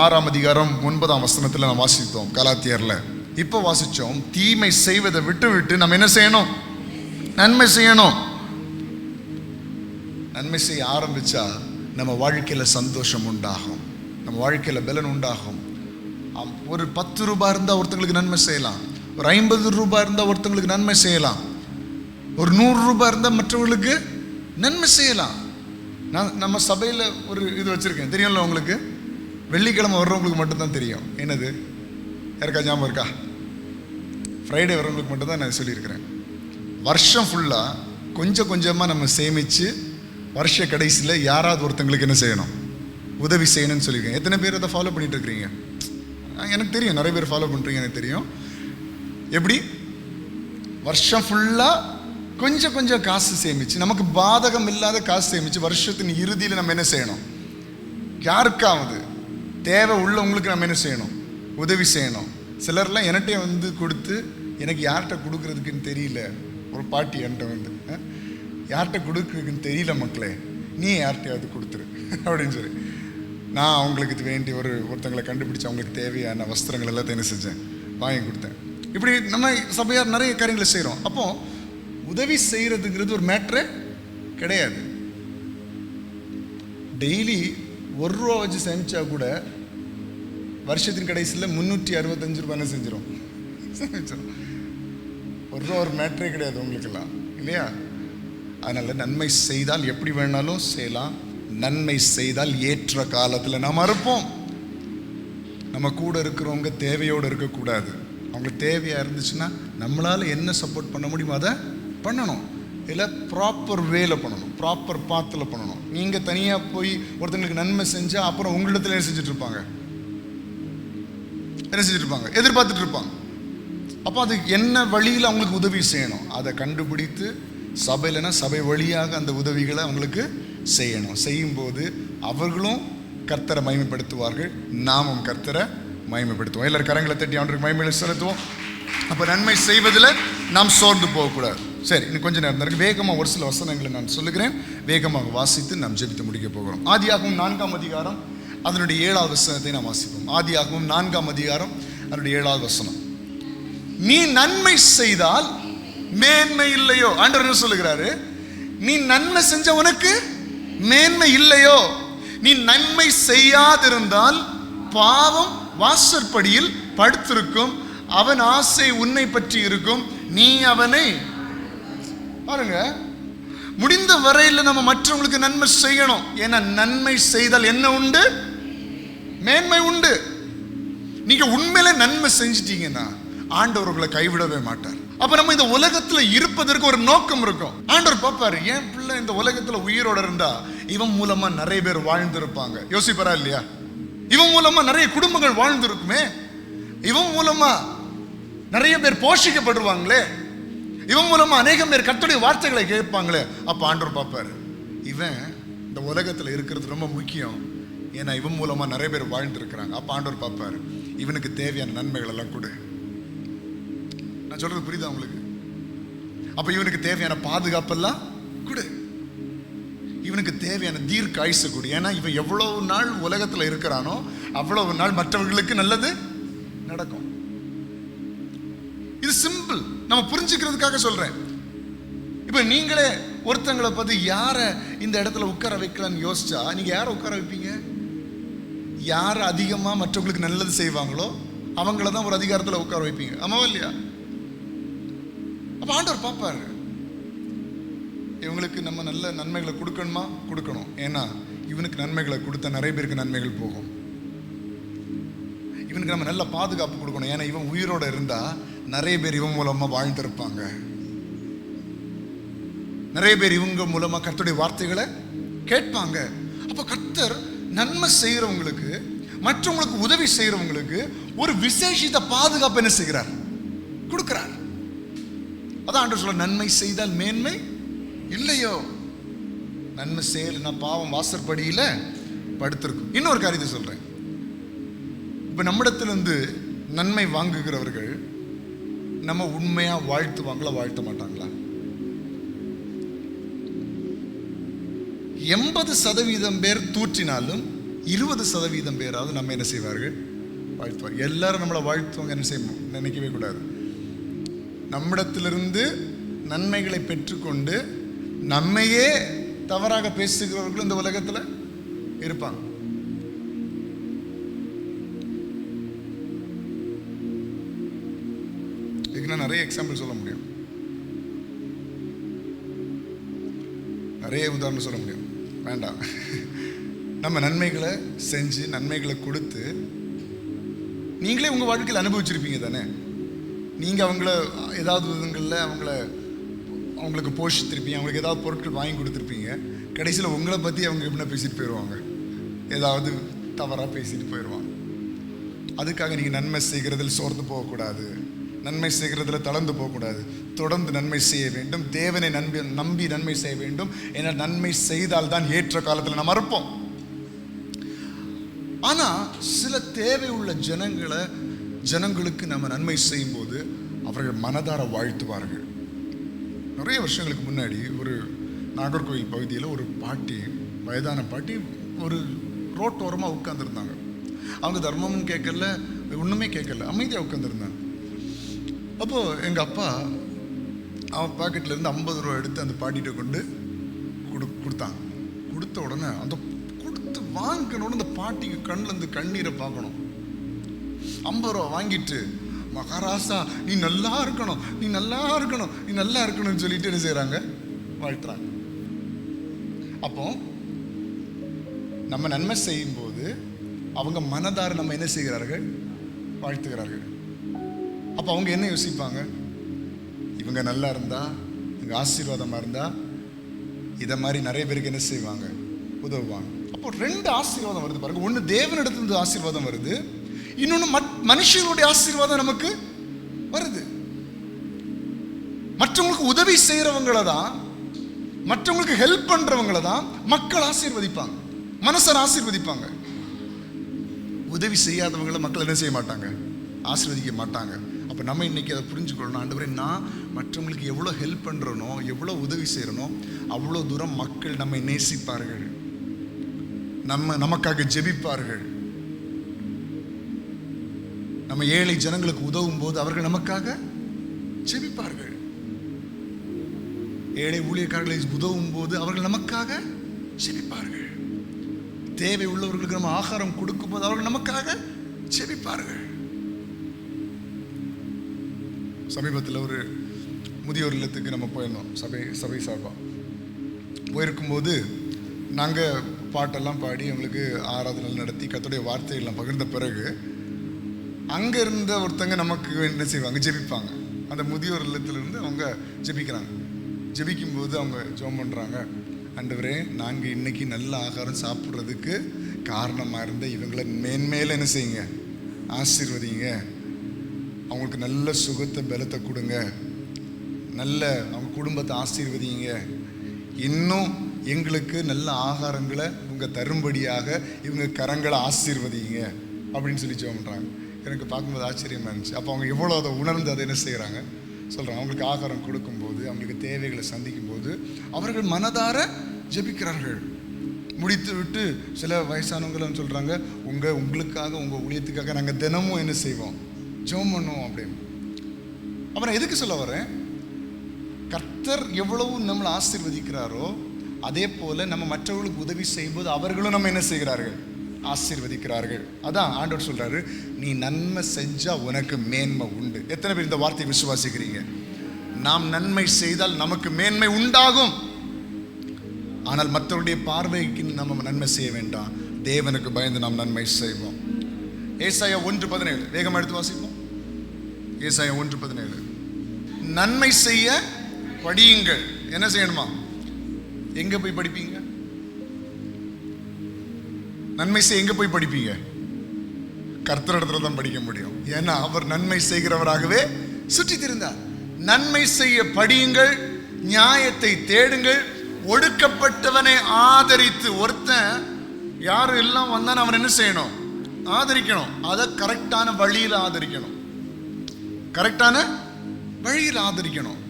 6ஆம் அதிகாரம் 9ஆம் வசனத்தில் நாம் வாசித்தோம். கலாத்தியர்ல இப்போ வாசித்தோம். தீமை செய்வதை விட்டு நம்ம என்ன செய்யணும்? நன்மை செய்யணும். நன்மை செய்ய ஆரம்பிச்சா நம்ம வாழ்க்கையில் சந்தோஷம் உண்டாகும், நம்ம வாழ்க்கையில் பலன் உண்டாகும். ஒரு 10 ரூபாய் இருந்தால் ஒருத்தங்களுக்கு நன்மை செய்யலாம், ஒரு 50 ரூபாய் இருந்தால் ஒருத்தங்களுக்கு நன்மை செய்யலாம், ஒரு 100 ரூபாய் இருந்தால் மற்றவர்களுக்கு நன்மை செய்யலாம். நம்ம சபையில் ஒரு இது வச்சுருக்கேன், தெரியும்ல உங்களுக்கு? வெள்ளிக்கிழமை வர்றவங்களுக்கு மட்டும்தான் தெரியும். என்னது யாருக்கா ஞாபகம் இருக்கா? ஃப்ரைடே வர்றவங்களுக்கு மட்டும்தான் நான் சொல்லியிருக்கிறேன். வருஷம் ஃபுல்லாக கொஞ்சம் கொஞ்சமாக நம்ம சேமித்து வருஷ கடைசியில் யாராவது ஒருத்தங்களுக்கு என்ன செய்யணும்? உதவி செய்யணும்னு சொல்லியிருக்கேன். எத்தனை பேர் அதை ஃபாலோ பண்ணிட்டு இருக்கிறீங்க? எனக்கு தெரியும், நிறைய பேர் ஃபாலோ பண்ணுறீங்க, எனக்கு தெரியும். எப்படி? வருஷம் ஃபுல்லாக கொஞ்சம் காசு சேமித்து, நமக்கு பாதகம் இல்லாத காசு சேமித்து வருஷத்தின் இறுதியில் நம்ம என்ன செய்யணும்? யாருக்காவது தேவை உள்ளவங்களுக்கு நம்ம என்ன செய்யணும்? உதவி செய்யணும். சிலர்லாம் என்கிட்டே வந்து கொடுத்து, எனக்கு யார்கிட்ட கொடுக்குறதுக்குன்னு தெரியல. ஒரு பாட்டி என்கிட்ட வந்து, யார்கிட்ட கொடுக்குறதுக்குன்னு தெரியல மக்களே, நீ யார்கிட்டையாவது கொடுத்துரு அப்படின்னு சொல்லி நான் அவங்களுக்கு வேண்டி ஒருத்தங்களை கண்டுபிடிச்சி அவங்களுக்கு தேவையான வஸ்திரங்கள் எல்லாத்தையும் என்ன செஞ்சேன்? வாங்கி கொடுத்தேன். இப்படி நம்ம சபையார் நிறைய காரியங்களை செய்கிறோம். அப்போ உதவி செய்கிறதுங்கிறது ஒரு மேட்ரே கிடையாது. டெய்லி 1 ரூபா வச்சு சேமிச்சா கூட வருஷத்தின் கடைசியில் 365 ரூபாய் என்ன செஞ்சிடும்? சேமிச்சிடும். 1 ரூபா ஒரு மேட்ரே கிடையாது உங்களுக்கெல்லாம், இல்லையா? அதனால் நன்மை செய்தால் எப்படி வேணாலும் செய்யலாம். நன்மை செய்தால் ஏற்ற காலத்தில் நாம் அறுப்போம். நம்ம கூட இருக்கிறவங்க தேவையோடு இருக்கக்கூடாது. அவங்களுக்கு தேவையாக இருந்துச்சுன்னா நம்மளால் என்ன சப்போர்ட் பண்ண முடியுமோ அதை பண்ணணும். இல்லை ப்ராப்பர் வேல பண்ணணும், ப்ராப்பர் பாத்தில் பண்ணணும். நீங்கள் தனியாக போய் ஒருத்தங்களுக்கு நன்மை செஞ்சால் அப்புறம் உங்களிடத்தில் என்ன செஞ்சுட்ருப்பாங்க? எதிர்பார்த்துட்டு இருப்பாங்க. அப்போ அது என்ன வழியில் அவங்களுக்கு உதவி செய்யணும் அதை கண்டுபிடித்து சபையிலனா சபை வழியாக அந்த உதவிகளை அவங்களுக்கு செய்யணும். செய்யும்போது அவர்களும் கர்த்தரை மகிமைப்படுத்துவார்கள், நாமும் கர்த்தரை மகிமைப்படுத்துவோம். எல்லாரும் கரங்களை தட்டி அவருக்கு மகிமையை செலுத்துவோம். அப்போ நன்மை செய்வதில் நாம் சோர்ந்து போகக்கூடாது. சரி, இன்னும் கொஞ்சம் நேரம் இருக்கு. வேகமாக ஒரு சில வசனங்களை நான் சொல்லுகிறேன், வேகமாக வாசித்து நாம் ஜெபித்து முடிக்க போகிறோம். ஆதியாகமம் 4ஆம் அதிகாரம் அதனுடைய 7வது வசனத்தை நாம் வாசிப்போம். ஆதியாகமம் 4ஆம் அதிகாரம் அதனுடைய 7வது வசனம். நீ நன்மை செய்தால் மேன்மை இல்லையோ? ஆண்டவர் என்ன சொல்லுகிறாரு? நீ நன்மை செஞ்ச உனக்கு மேன்மை இல்லையோ? நீ நன்மை செய்யாதிருந்தால் பாவம் வாசற்படியில் படுத்திருக்கும், அவன் ஆசை உன்னை பற்றி இருக்கும், நீ அவனை பாருங்க. முடிந்த வரையில் நம்ம மற்றவங்களுக்கு நன்மை செய்யணும். ஏன்னா நன்மை செய்தால் என்ன உண்டு? மேன்மை உண்டு. நீங்க உண்மையில நன்மை செஞ்சிட்டீங்கன்னா ஆண்டவர் உங்களை கைவிடவே மாட்டார். அப்ப நம்ம இந்த உலகத்துல இருப்பதற்கு ஒரு நோக்கம் இருக்கும். ஆண்டவர் பார்ப்பாரு, என் பிள்ளை இந்த உலகத்துல உயிரோட இருந்தா இவன் மூலமா நிறைய பேர் வாழ்ந்திருப்பாங்க. யோசிப்பாரா இல்லையா? இவன் மூலமா நிறைய குடும்பங்கள் வாழ்ந்திருக்குமே, இவன் மூலமா நிறைய பேர் போஷிக்கப்படுவாங்களே, இவன் மூலமா அநேகம் பேர் கர்த்தருடைய வார்த்தைகளை கேட்பாங்களே. அப்ப ஆண்டவர் பார்ப்பாரு, இவன் இந்த உலகத்துல இருக்கிறது ரொம்ப முக்கியம், ஏன்னா இவன் மூலமா நிறைய பேர் வாழ்ந்துருக்கிறாங்க. அப்ப ஆண்டவர் பார்ப்பாரு, இவனுக்கு தேவையான நன்மைகள் எல்லாம் கொடு. நான் சொல்றது புரியுதா உங்களுக்கு? அப்ப இவனுக்கு தேவையான பாதுகாப்பெல்லாம் கொடு, இவனுக்கு தேவையான தீர்க்க ஆயுசு கொடு. ஏன்னா இவன் எவ்வளவு நாள் உலகத்துல இருக்கிறானோ அவ்வளவு நாள் மற்றவர்களுக்கு நல்லது நடக்கும். இது சிம்பிள், நம்ம புரிஞ்சுக்கிறதுக்காக சொல்றேன். இப்ப நீங்களே ஒருத்தங்களை பார்த்து யார இந்த இடத்துல உட்கார வைக்கலான்னு யோசிச்சா நீங்க யாரை உட்கார வைப்பீங்க? யார் அதிகமா மற்றவங்களுக்கு நல்லது செய்வாங்களோ அவங்கள தான் ஒரு அதிகாரத்தில் உட்கார வைப்பீங்க. ஆமாவா இல்லையா? அப்ப ஆண்டவர் பார்ப்பாரு, இவங்களுக்கு நம்ம நல்ல நன்மைகளை கொடுக்கணுமா? கொடுக்கணும். ஏன்னா இவனுக்கு நன்மைகளை கொடுத்த நிறைய பேருக்கு நன்மைகள் போகும். இவனுக்கு நம்ம நல்ல பாதுகாப்பு கொடுக்கணும். ஏன்னா இவன் உயிரோட இருந்தா நிறைய பேர் இவன் மூலமா வாழ்ந்திருப்பாங்க. நிறைய பேர் இவங்க மூலமா கர்த்தருடைய வார்த்தைகளை கேட்பாங்க. அப்ப கர்த்தர் நன்மை செய்யறவங்களுக்கு, மற்றவங்களுக்கு உதவி செய்யறவங்களுக்கு ஒரு விசேஷித்த பாதுகாப்பு என்ன செய்கிறார்? கொடுக்கிறார். அதான் ஆண்டவர் சொல்ல, நன்மை செய்தால் மேன்மை இல்லையோ. நன்மை செய்யலைன்னா பாவம் வாசற்படியில படுத்திருக்கும். இன்னொரு காரியத்தை சொல்றேன். இப்ப நம்மிடத்திலிருந்து நன்மை வாங்குகிறவர்கள் நம்ம உண்மையா வாழ்த்துவாங்களா, வாழ்த்த மாட்டாங்களா? 80% பேர் தூற்றினாலும் 20% பேராவது நம்ம என்ன செய்வார்கள்? வாழ்த்துவாங்க. எல்லாரும் நம்மளை வாழ்த்துவாங்க என்ன செய்யணும் நினைக்கவே கூடாது. நம்மிடத்திலிருந்து நன்மைகளை பெற்றுக்கொண்டு நம்மையே தவறாக பேசுகிறவர்கள் இந்த உலகத்தில் இருப்பாங்க. இதுக்கு நிறைய எக்ஸாம்பிள் சொல்ல முடியும், நிறைய உதாரணம் சொல்ல முடியும். வேண்டாம். நம்ம நன்மைகளை செஞ்சு நன்மைகளை கொடுத்து நீங்களே உங்கள் வாழ்க்கையில் அனுபவிச்சிருப்பீங்க தானே. நீங்கள் அவங்கள ஏதாவது விதங்களில் அவங்களுக்கு போஷித்திருப்பீங்க, அவங்களுக்கு ஏதாவது பொருட்கள் வாங்கி கொடுத்துருப்பீங்க. கடைசியில் உங்களை பற்றி அவங்க எப்படின்னா பேசிட்டு போயிடுவாங்க, ஏதாவது தவறாக பேசிட்டு போயிடுவாங்க. அதுக்காக நீங்கள் நன்மை செய்கிறதில் சோர்ந்து போகக்கூடாது, நன்மை செய்கிறதுல தளர்ந்து போகக்கூடாது. தொடர்ந்து நன்மை செய்ய வேண்டும். தேவனை நம்பி நன்மை செய்ய வேண்டும். ஏன்னா நன்மை செய்தால் தான் ஏற்ற காலத்தில் நம்ம இருப்போம். ஆனால் சில தேவை உள்ள ஜனங்களுக்கு நம்ம நன்மை செய்யும் போது அவர்கள் மனதார வாழ்த்துவார்கள். நிறைய வருஷங்களுக்கு முன்னாடி ஒரு நாகர்கோவில் பகுதியில் ஒரு பாட்டி, வயதான பாட்டி, ஒரு ரோட்டோரமாக உட்காந்துருந்தாங்க. அவங்க தர்மமும் கேட்கல, ஒன்றுமே கேட்கல, அமைதியாக உட்காந்துருந்தாங்க. அப்போது எங்கள் அப்பா அவன் பாக்கெட்லேருந்து 50 ரூபா எடுத்து அந்த பாட்டிகிட்ட கொண்டு கொடுத்தாங்க. கொடுத்த உடனே அந்த கொடுத்து வாங்கினோட அந்த பாட்டிக்கு கண்ணிலேருந்து கண்ணீரை பார்க்கணும். 50 ரூபா வாங்கிட்டு, மகாராசா நீ நல்லா இருக்கணும், நீ நல்லா இருக்கணும், நீ நல்லா இருக்கணும்னு சொல்லிட்டு என்ன செய்கிறாங்க? வாழ்த்துறாங்க. அப்போ நம்ம நன்மை செய்யும் போது அவங்க மனதார நம்ம என்ன செய்கிறார்கள்? வாழ்த்துகிறார்கள். அப்போ அவங்க என்ன யோசிப்பாங்க? இவங்க நல்லா இருந்தா, இவங்க ஆசீர்வாதமாக இருந்தா இதை மாதிரி நிறைய பேருக்கு என்ன செய்வாங்க? உதவுவாங்க. அப்போ 2 ஆசீர்வாதம் வருது பாருங்க. ஒன்று தேவனிடத்திலிருந்து ஆசீர்வாதம் வருது, இன்னொன்று மனுஷங்களுடைய ஆசீர்வாதம் நமக்கு வருது. மற்றவங்களுக்கு உதவி செய்யறவங்கள தான், மற்றவங்களுக்கு ஹெல்ப் பண்றவங்கள தான் மக்கள் ஆசீர்வதிப்பாங்க, மனசர் ஆசீர்வதிப்பாங்க. உதவி செய்யாதவங்களை மக்கள் என்ன செய்ய மாட்டாங்க? ஆசீர்வதிக்க மாட்டாங்க. அப்போ நம்ம இன்னைக்கு அதை புரிஞ்சுக்கொள்ளணும். ஆண்டவரே, நான் மற்றவங்களுக்கு எவ்வளோ ஹெல்ப் பண்ணுறனோ, எவ்வளோ உதவி செய்கிறனோ அவ்வளோ தூரம் மக்கள் நம்மை நேசிப்பார்கள், நமக்காக ஜெபிப்பார்கள். நம்ம ஏழை ஜனங்களுக்கு உதவும் போது அவர்கள் நமக்காக ஜெபிப்பார்கள். ஏழை ஊழியக்காரர்களை உதவும் போது அவர்கள் நமக்காக ஜெபிப்பார்கள். தேவை உள்ளவர்களுக்கு நம்ம ஆகாரம் கொடுக்கும் போது அவர்கள் நமக்காக ஜெபிப்பார்கள். சமீபத்தில் ஒரு முதியோர் இல்லத்துக்கு நம்ம போயிருந்தோம், சபை சார்பாக போயிருக்கும்போது நாங்கள் பாட்டெல்லாம் பாடி அவங்களுக்கு ஆராதனை நடத்தி கர்த்தருடைய வார்த்தையெல்லாம் பகிர்ந்த பிறகு அங்கே இருந்த ஒருத்தங்க நமக்கு என்ன செய்வாங்க? ஜெபிப்பாங்க. அந்த முதியோர் இல்லத்திலிருந்து அவங்க ஜெபிக்கிறாங்க. ஜெபிக்கும்போது அவங்க ஜெபம் பண்ணுறாங்க, ஆண்டவரே, நாங்கள் இன்னைக்கு நல்ல ஆகாரம் சாப்பிட்றதுக்கு காரணமாக இருந்த இவங்களை மேன்மேல என்ன செய்யுங்க? ஆசீர்வதிங்க. அவங்களுக்கு நல்ல சுகத்தை பலத்தை கொடுங்க, நல்ல அவங்க குடும்பத்தை ஆசீர்வதிங்க. இன்னும் எங்களுக்கு நல்ல ஆகாரங்களை இவங்க தரும்படியாக இவங்க கரங்களை ஆசீர்வதிங்க அப்படின்னு சொல்லி ஜெபம் பண்ணுறாங்க. எனக்கு பார்க்கும்போது ஆச்சரியமாக இருந்துச்சு. அப்போ அவங்க எவ்வளோ அதை உணர்ந்து அதை என்ன செய்கிறாங்க? சொல்கிறாங்க. அவங்களுக்கு ஆகாரம் கொடுக்கும்போது, அவங்களுக்கு தேவைகளை சந்திக்கும் போது அவர்கள் மனதார ஜெபிக்கிறார்கள். முடித்து விட்டு சில வயசானவங்களும் சொல்கிறாங்க, உங்களுக்காக உங்கள் ஊழியத்துக்காக நாங்கள் தினமும் என்ன செய்வோம்? ஜெபம் பண்ணுவோம் அப்படின்னு. அப்புறம் எதுக்கு சொல்ல வரேன்? கர்த்தர் எவ்வளவு நம்மளை ஆசீர்வதிக்கிறாரோ அதே போல நம்ம மற்றவர்களுக்கு உதவி செய்யும்போது அவர்களும் நம்ம என்ன செய்கிறார்கள்? ஆசீர்வதிக்கிறார்கள். அதான் ஆண்டவர் சொல்றாரு, நீ நன்மை செஞ்சா உனக்கு மேன்மை உண்டு. எத்தனை பேர் இந்த வார்த்தையை விசுவாசிக்கிறீங்க? நாம் நன்மை செய்தால் நமக்கு மேன்மை உண்டாகும். ஆனால் மற்றவருடைய பார்வைக்கு நம்ம நன்மை செய்ய வேண்டாம், தேவனுக்கு பயந்து நாம் நன்மை செய்வோம். ஏசாயா 1:17 வேகமாக எடுத்து வாசிப்போம். ஏசாயா 1:17 நன்மை செய்ய படியுங்கள். என்ன செய்யணுமா? எங்க போய் படிப்பீங்க? நன்மை செய்ய எங்க போய் படிப்பீங்க? கர்த்தரிடத்துல தான் படிக்க முடியும். ஏன்னா அவர் நன்மை செய்கிறவராகவே சுற்றி திரிந்தார். நன்மை செய்ய படியுங்கள், நியாயத்தை தேடுங்கள், ஒடுக்கப்பட்டவனை ஆதரித்து. ஒருத்தன் யாரு எல்லாம் வந்தான்னு அவன் என்ன செய்யணும்? ஆதரிக்கணும். அதை கரெக்டான வழியில் ஆதரிக்கணும். கரெக்டான வழியில் ஆதரிக்கணும்.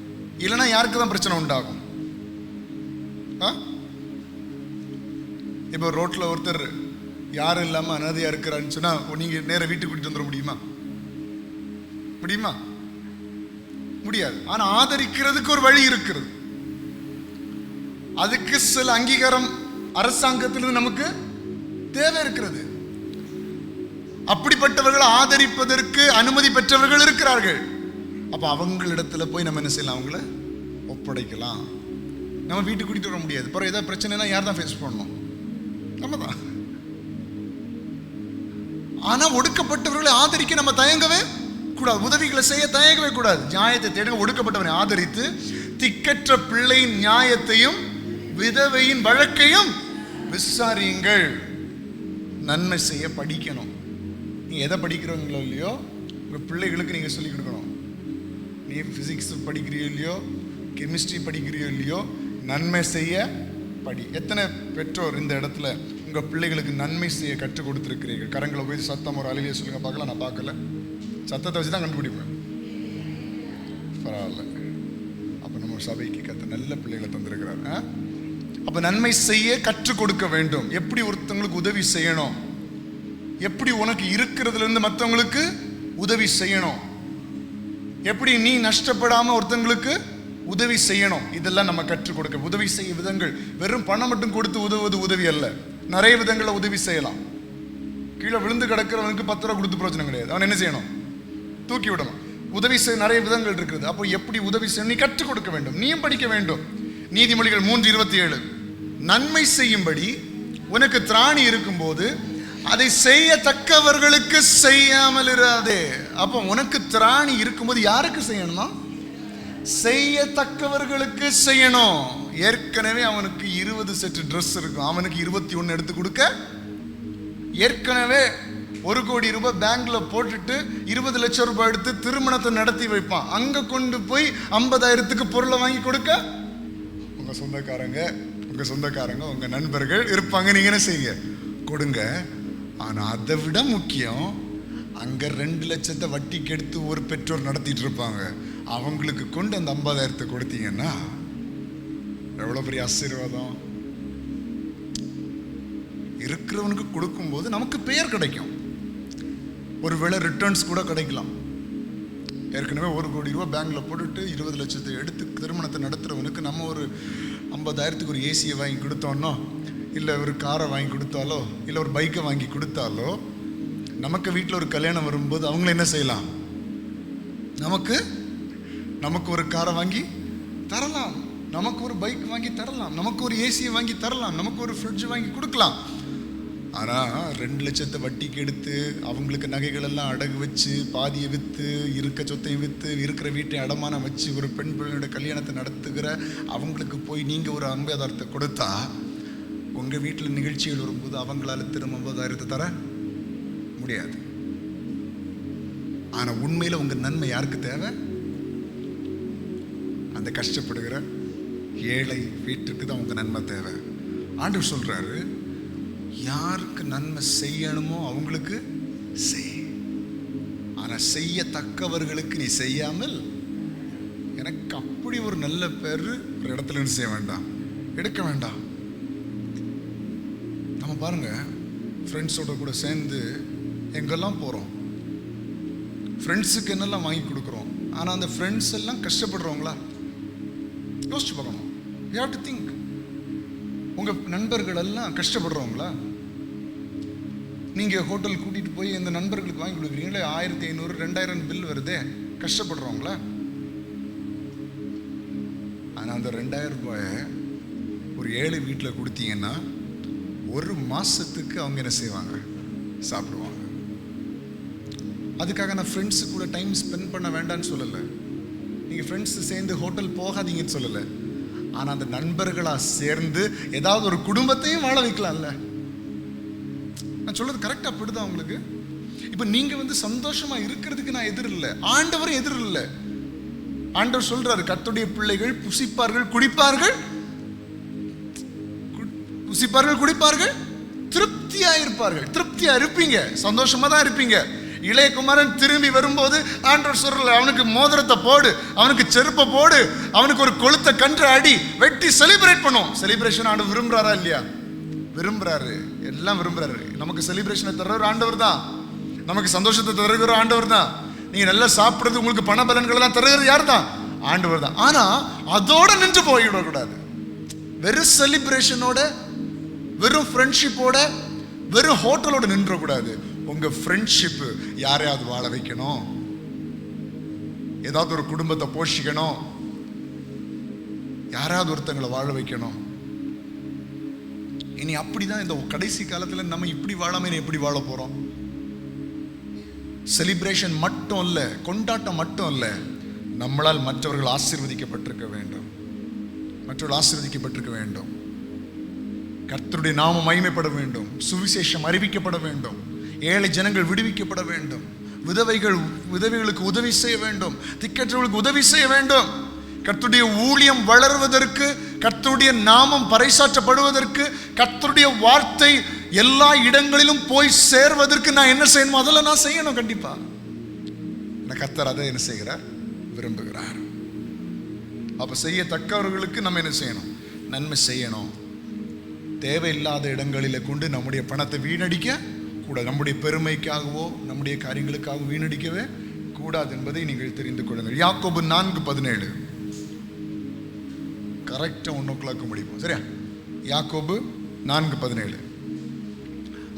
இல்லைன்னா யாருக்கு தான் பிரச்சனை உண்டாகும்? இப்போ ரோட்ல ஒருத்தர் யாரும் இல்லாம அனாதையா இருக்கிறான்னு சொன்னா நீங்க நேர வீட்டுக்கு கூட்டிட்டு வந்துட முடியுமா? முடியுமா? முடியாது. ஆனா ஆதரிக்கிறதுக்கு ஒரு வழி இருக்கிறது. அதுக்கு சில அங்கீகாரம் அரசாங்கத்திலிருந்து நமக்கு தேவை இருக்கிறது. அப்படிப்பட்டவர்களை ஆதரிப்பதற்கு அனுமதி பெற்றவர்கள் இருக்கிறார்கள். அப்ப அவங்களிடத்துல போய் நம்ம என்ன செய்யலாம்? அவங்கள ஒப்படைக்கலாம். நம்ம வீட்டுக்கு கூட்டிட்டு வர முடியாது. அப்புறம் ஏதாவது பிரச்சனைனா யார் தான் ஃபேஸ் பண்ணணும்? நம்ம தான். ஆனா ஒடுக்கப்பட்டவர்களை ஆதரிக்க நம்ம தயங்கவே கூடாது. உதவிகளை செய்ய தயங்கவே கூடாது. நியாயத்தை தேடுங்க, ஒடுக்கப்பட்டவனை ஆதரித்து திக்கற்ற பிள்ளையின் நியாயத்தையும் விதவையின் வழக்கையும் விசாரியுங்கள். நன்மை செய்ய படிக்கணும். நீங்க எதை படிக்கிறவங்களோ இல்லையோ, உங்க பிள்ளைகளுக்கு நீங்க சொல்லிக் கொடுக்கணும். நீ பிசிக்ஸ் படிக்கிறியோ இல்லையோ, கெமிஸ்ட்ரி படிக்கிறியோ இல்லையோ, நன்மை செய்ய படி. எத்தனை பெற்றோர் இந்த இடத்துல உங்க பிள்ளைகளுக்கு நன்மை செய்ய கற்றுக் கொடுத்திருக்கிறீர்கள்? கரங்களை போய் சத்தம் ஒரு அழிலிய சொல்லுங்க பார்க்கலாம். நான் பார்க்கல, சத்தத்தை வச்சு தான் கண்டுபிடிப்பேன். பரவாயில்ல. அப்ப நம்ம சபைக்கு கத்த நல்ல பிள்ளைகளை தந்திருக்கிறார். அப்ப நன்மை செய்ய கற்றுக் கொடுக்க வேண்டும். எப்படி ஒருத்தவங்களுக்கு உதவி செய்யணும், எப்படி உனக்கு இருக்கிறதுல இருந்து மற்றவங்களுக்கு உதவி செய்யணும், எப்படி நீ நஷ்டப்படாம ஒருத்தவங்களுக்கு உதவி செய்யணும், இதெல்லாம் நம்ம கற்றுக் கொடுக்க. உதவி செய்ய விதங்கள் வெறும் பணம் மட்டும் கொடுத்து உதவுவது உதவி அல்ல. நிறைய விதங்களை உதவி செய்யலாம். கீழே விழுந்து கிடக்கிறவனுக்கு 10 ரூபா கொடுத்து பிரச்சனை கிடையாது. அவன் என்ன செய்யணும்? தூக்கி விடணும். உதவி செய்ய நிறைய விதங்கள் இருக்குது. அப்போ எப்படி உதவி செய்யணும் நீ கற்றுக் கொடுக்க வேண்டும். நீயும் படிக்க வேண்டும். நீதிமொழிகள் 3:27 நன்மை செய்யும்படி உனக்கு திராணி இருக்கும்போது அதை செய்யத்தக்கவர்களுக்கு செய்யாமல் இராதே. அப்போ உனக்கு திராணி இருக்கும்போது யாருக்கு செய்யணுமா? செய்யத்தக்கவர்களுக்கு செய்யணும். ஏற்கனவே அவனுக்கு 20 செட் ட்ரெஸ் இருக்கும், அவனுக்கு 21 எடுத்து கொடுக்க. ஏற்கனவே 1 கோடி ரூபாய் பேங்க்ல போட்டுட்டு 20 லட்சம் ரூபாய் எடுத்து திருமணத்தை நடத்தி வைப்பான். அங்க கொண்டு போய் 50,000க்கு பொருளை வாங்கி கொடுக்க உங்க சொந்தக்காரங்க உங்க நண்பர்கள் இருப்பாங்க. நீங்க என்ன செய்யுங்க? கொடுங்க. ஆனா அதை விட முக்கியம், அங்க 2 லட்சத்தை வட்டிக்கு எடுத்து ஒரு பெற்றோர் நடத்திட்டு இருப்பாங்க. அவங்களுக்கு கொண்டு அந்த 50,000 கொடுத்தீங்கன்னா எவ்வளவு பெரிய ஆசீர்வாதம். இருக்கிறவனுக்கு கொடுக்கும்போது நமக்கு பெயர் கிடைக்கும். ஒருவேளை ரிட்டர்ன்ஸ் கூட கிடைக்கலாம். ஏற்கனவே 1 கோடி ரூபாய் பேங்க்ல போட்டுட்டு 20 லட்சத்தை எடுத்து திருமணத்தை நடத்துறவனுக்கு நம்ம ஒரு 50,000க்கு ஒரு ஏசியை வாங்கி கொடுத்தோன்னோ, இல்லை ஒரு காரை வாங்கி கொடுத்தாலோ, இல்லை ஒரு பைக்கை வாங்கி கொடுத்தாலோ, நமக்கு வீட்டில் ஒரு கல்யாணம் வரும்போது அவங்கள என்ன செய்யலாம்? நமக்கு ஒரு காரை வாங்கி தரலாம், நமக்கு ஒரு பைக் வாங்கி தரலாம், நமக்கு ஒரு ஏசியை வாங்கி தரலாம், நமக்கு ஒரு ஃப்ரிட்ஜ் வாங்கி கொடுக்கலாம். ஆனால் 2 லட்சத்தை வட்டிக்கு எடுத்து அவங்களுக்கு நகைகள் எல்லாம் அடகு வச்சு பாதியை விற்று இருக்க சொத்தையும் விற்று இருக்கிற வீட்டை அடமானம் வச்சு ஒரு பெண் பிள்ளையோட கல்யாணத்தை நடத்துகிற அவங்களுக்கு போய் நீங்கள் ஒரு 50,000 கொடுத்தா உங்கள் வீட்டில் நிகழ்ச்சிகள் வரும்போது அவங்களால திரும்ப 50,000 தர முடியாது. ஆனால் உண்மையில் உங்கள் நன்மை யாருக்கு தேவை? அந்த கஷ்டப்படுகிற ஏழை வீட்டுக்கு தான் உங்கள் நன்மை தேவை. ஆண்டவர் சொல்கிறாரு, யாருக்கு நன்மை செய்யணுமோ அவங்களுக்கு செய், ஆனால் செய்யத்தக்கவர்களுக்கு நீ செய்யாமல். எனக்கு அப்படி ஒரு நல்ல பேர் ஒரு இடத்துல இருந்து செய்ய வேண்டாம், எடுக்க வேண்டாம். நம்ம பாருங்க, ஃப்ரெண்ட்ஸோட கூட சேர்ந்து எங்கெல்லாம் போகிறோம், ஃப்ரெண்ட்ஸுக்கு என்னெல்லாம் வாங்கி கொடுக்குறோம். ஆனால் அந்த ஃப்ரெண்ட்ஸ் எல்லாம் கஷ்டப்படுறவங்களா? யோசிச்சு பார்க்கணும். You have to think. உங்கள் நண்பர்கள் எல்லாம் கஷ்டப்படுறவங்களா? நீங்கள் ஹோட்டல் கூட்டிகிட்டு போய் இந்த நண்பர்களுக்கு வாங்கி கொடுக்குறீங்களே, 1500 2000 பில் வருதே, கஷ்டப்படுறவங்களா? ஆனால் அந்த 2000 ரூபாயை ஒரு ஏழை வீட்டில் கொடுத்தீங்கன்னா ஒரு மாசத்துக்கு அவங்க என்ன செய்வாங்க? சாப்பிடுவாங்க. அதுக்காக நான் ஃப்ரெண்ட்ஸு கூட டைம் ஸ்பெண்ட் பண்ண வேண்டாம்னு சொல்லலை. நீங்கள் ஃப்ரெண்ட்ஸு சேர்ந்து ஹோட்டல் போகாதீங்கன்னு சொல்லலை. ஆனால் அந்த நண்பர்களாக சேர்ந்து ஏதாவது ஒரு குடும்பத்தையும் வாழ வைக்கலாம்ல. நான் சொல்றது கரெக்டாக படுதா உங்களுக்கு? இப்போ நீங்கள் சந்தோஷமா இருக்கிறதுக்கு நான் எதிர் இல்லை, ஆண்டவரும் எதிர் இல்லை. ஆண்டவர் சொல்றாரு, கர்த்தருடைய பிள்ளைகள் புசிப்பார்கள் குடிப்பார்கள், புசிப்பார்கள் குடிப்பார்கள், திருப்தியா இருப்பார்கள். திருப்தியா இருப்பீங்க, சந்தோஷமா தான் இருப்பீங்க. இளைய குமாரன் திரும்பி வரும்போது ஆண்டவர் சொல்ற, அவனுக்கு மோதிரத்தை போடு, அவனுக்கு செருப்பை போடு, அவனுக்கு ஒரு கொளுத்த கன்று அடி, வெட்டி செலிப்ரேட் பண்ணும். செலிப்ரேஷன் ஆண்டவர் விரும்புறாரா இல்லையா? விரும்புறாரு, எல்லாம் விரும்புறாரு. நமக்கு செலிப்ரேஷனை தர்றவர் ஆண்டவர் தான், நமக்கு சந்தோஷத்தை தருகிற ஆண்டவர் தான். நீங்க நல்லா சாப்பிடுறது, உங்களுக்கு பண பலன்கள் எல்லாம் தருகிறது யார் தான்? ஆண்டவர் தான். ஆனா அதோட நின்று போய்விடக்கூடாது. வெறும் செலிப்ரேஷனோட, வெறும் ஃப்ரெண்ட்ஷிப்போட, வெறும் ஹோட்டலோட நின்றக்கூடாது. உங்க ஃப்ரெண்ட்ஷிப் யாரையாவது வாழ வைக்கணும், ஏதாவது ஒரு குடும்பத்தை போஷிக்கணும், யாராவது ஒருத்தங்களை வாழ வைக்கணும். இனி அப்படிதான் இந்த கடைசி காலத்துல நம்ம இப்படி வாழாம எப்படி வாழ போறோம்? செலிப்ரேஷன் மட்டும் இல்ல, கொண்டாட்டம் மட்டும் இல்ல, நம்மளால் மற்றவர்கள் ஆசீர்வதிக்கப்பட்டிருக்க வேண்டும், மற்றவர்கள் ஆசீர்வதிக்கப்பட்டிருக்க வேண்டும். கர்த்தருடைய நாமம் மகிமைப்பட வேண்டும், சுவிசேஷம் அறிவிக்கப்பட வேண்டும், ஏழை ஜனங்கள் விடுவிக்கப்பட வேண்டும், விதவைகளுக்கு உதவி செய்ய வேண்டும், திக்கற்றவர்களுக்கு உதவி செய்ய வேண்டும். கர்த்தருடைய ஊழியம் வளர்வதற்கு, கர்த்தருடைய நாமம் பறைசாற்றப்படுவதற்கு, கர்த்தருடைய வார்த்தை எல்லா இடங்களிலும் போய் சேர்வதற்கு நான் என்ன செய்யணுமோ அதெல்லாம் நான் செய்யணும். கண்டிப்பா கர்த்தர் அதை என்ன செய்கிறார்? விரும்புகிறார். அப்ப செய்யத்தக்கவர்களுக்கு நம்ம என்ன செய்யணும்? நன்மை செய்யணும். தேவையில்லாத இடங்களில கொண்டு நம்முடைய பணத்தை வீணடிக்க கூடாது. நம்முடைய பெருமைக்காகவோ நம்முடைய காரியங்களுக்காக வீணடிக்கவே கூடாது என்பதை நீங்கள் தெரிந்து கொள்ளுங்கள். யாக்கோபு 4:17 கரெக்டா 1:00 முடிப்போம், சரியா? யாக்கோபு 4:17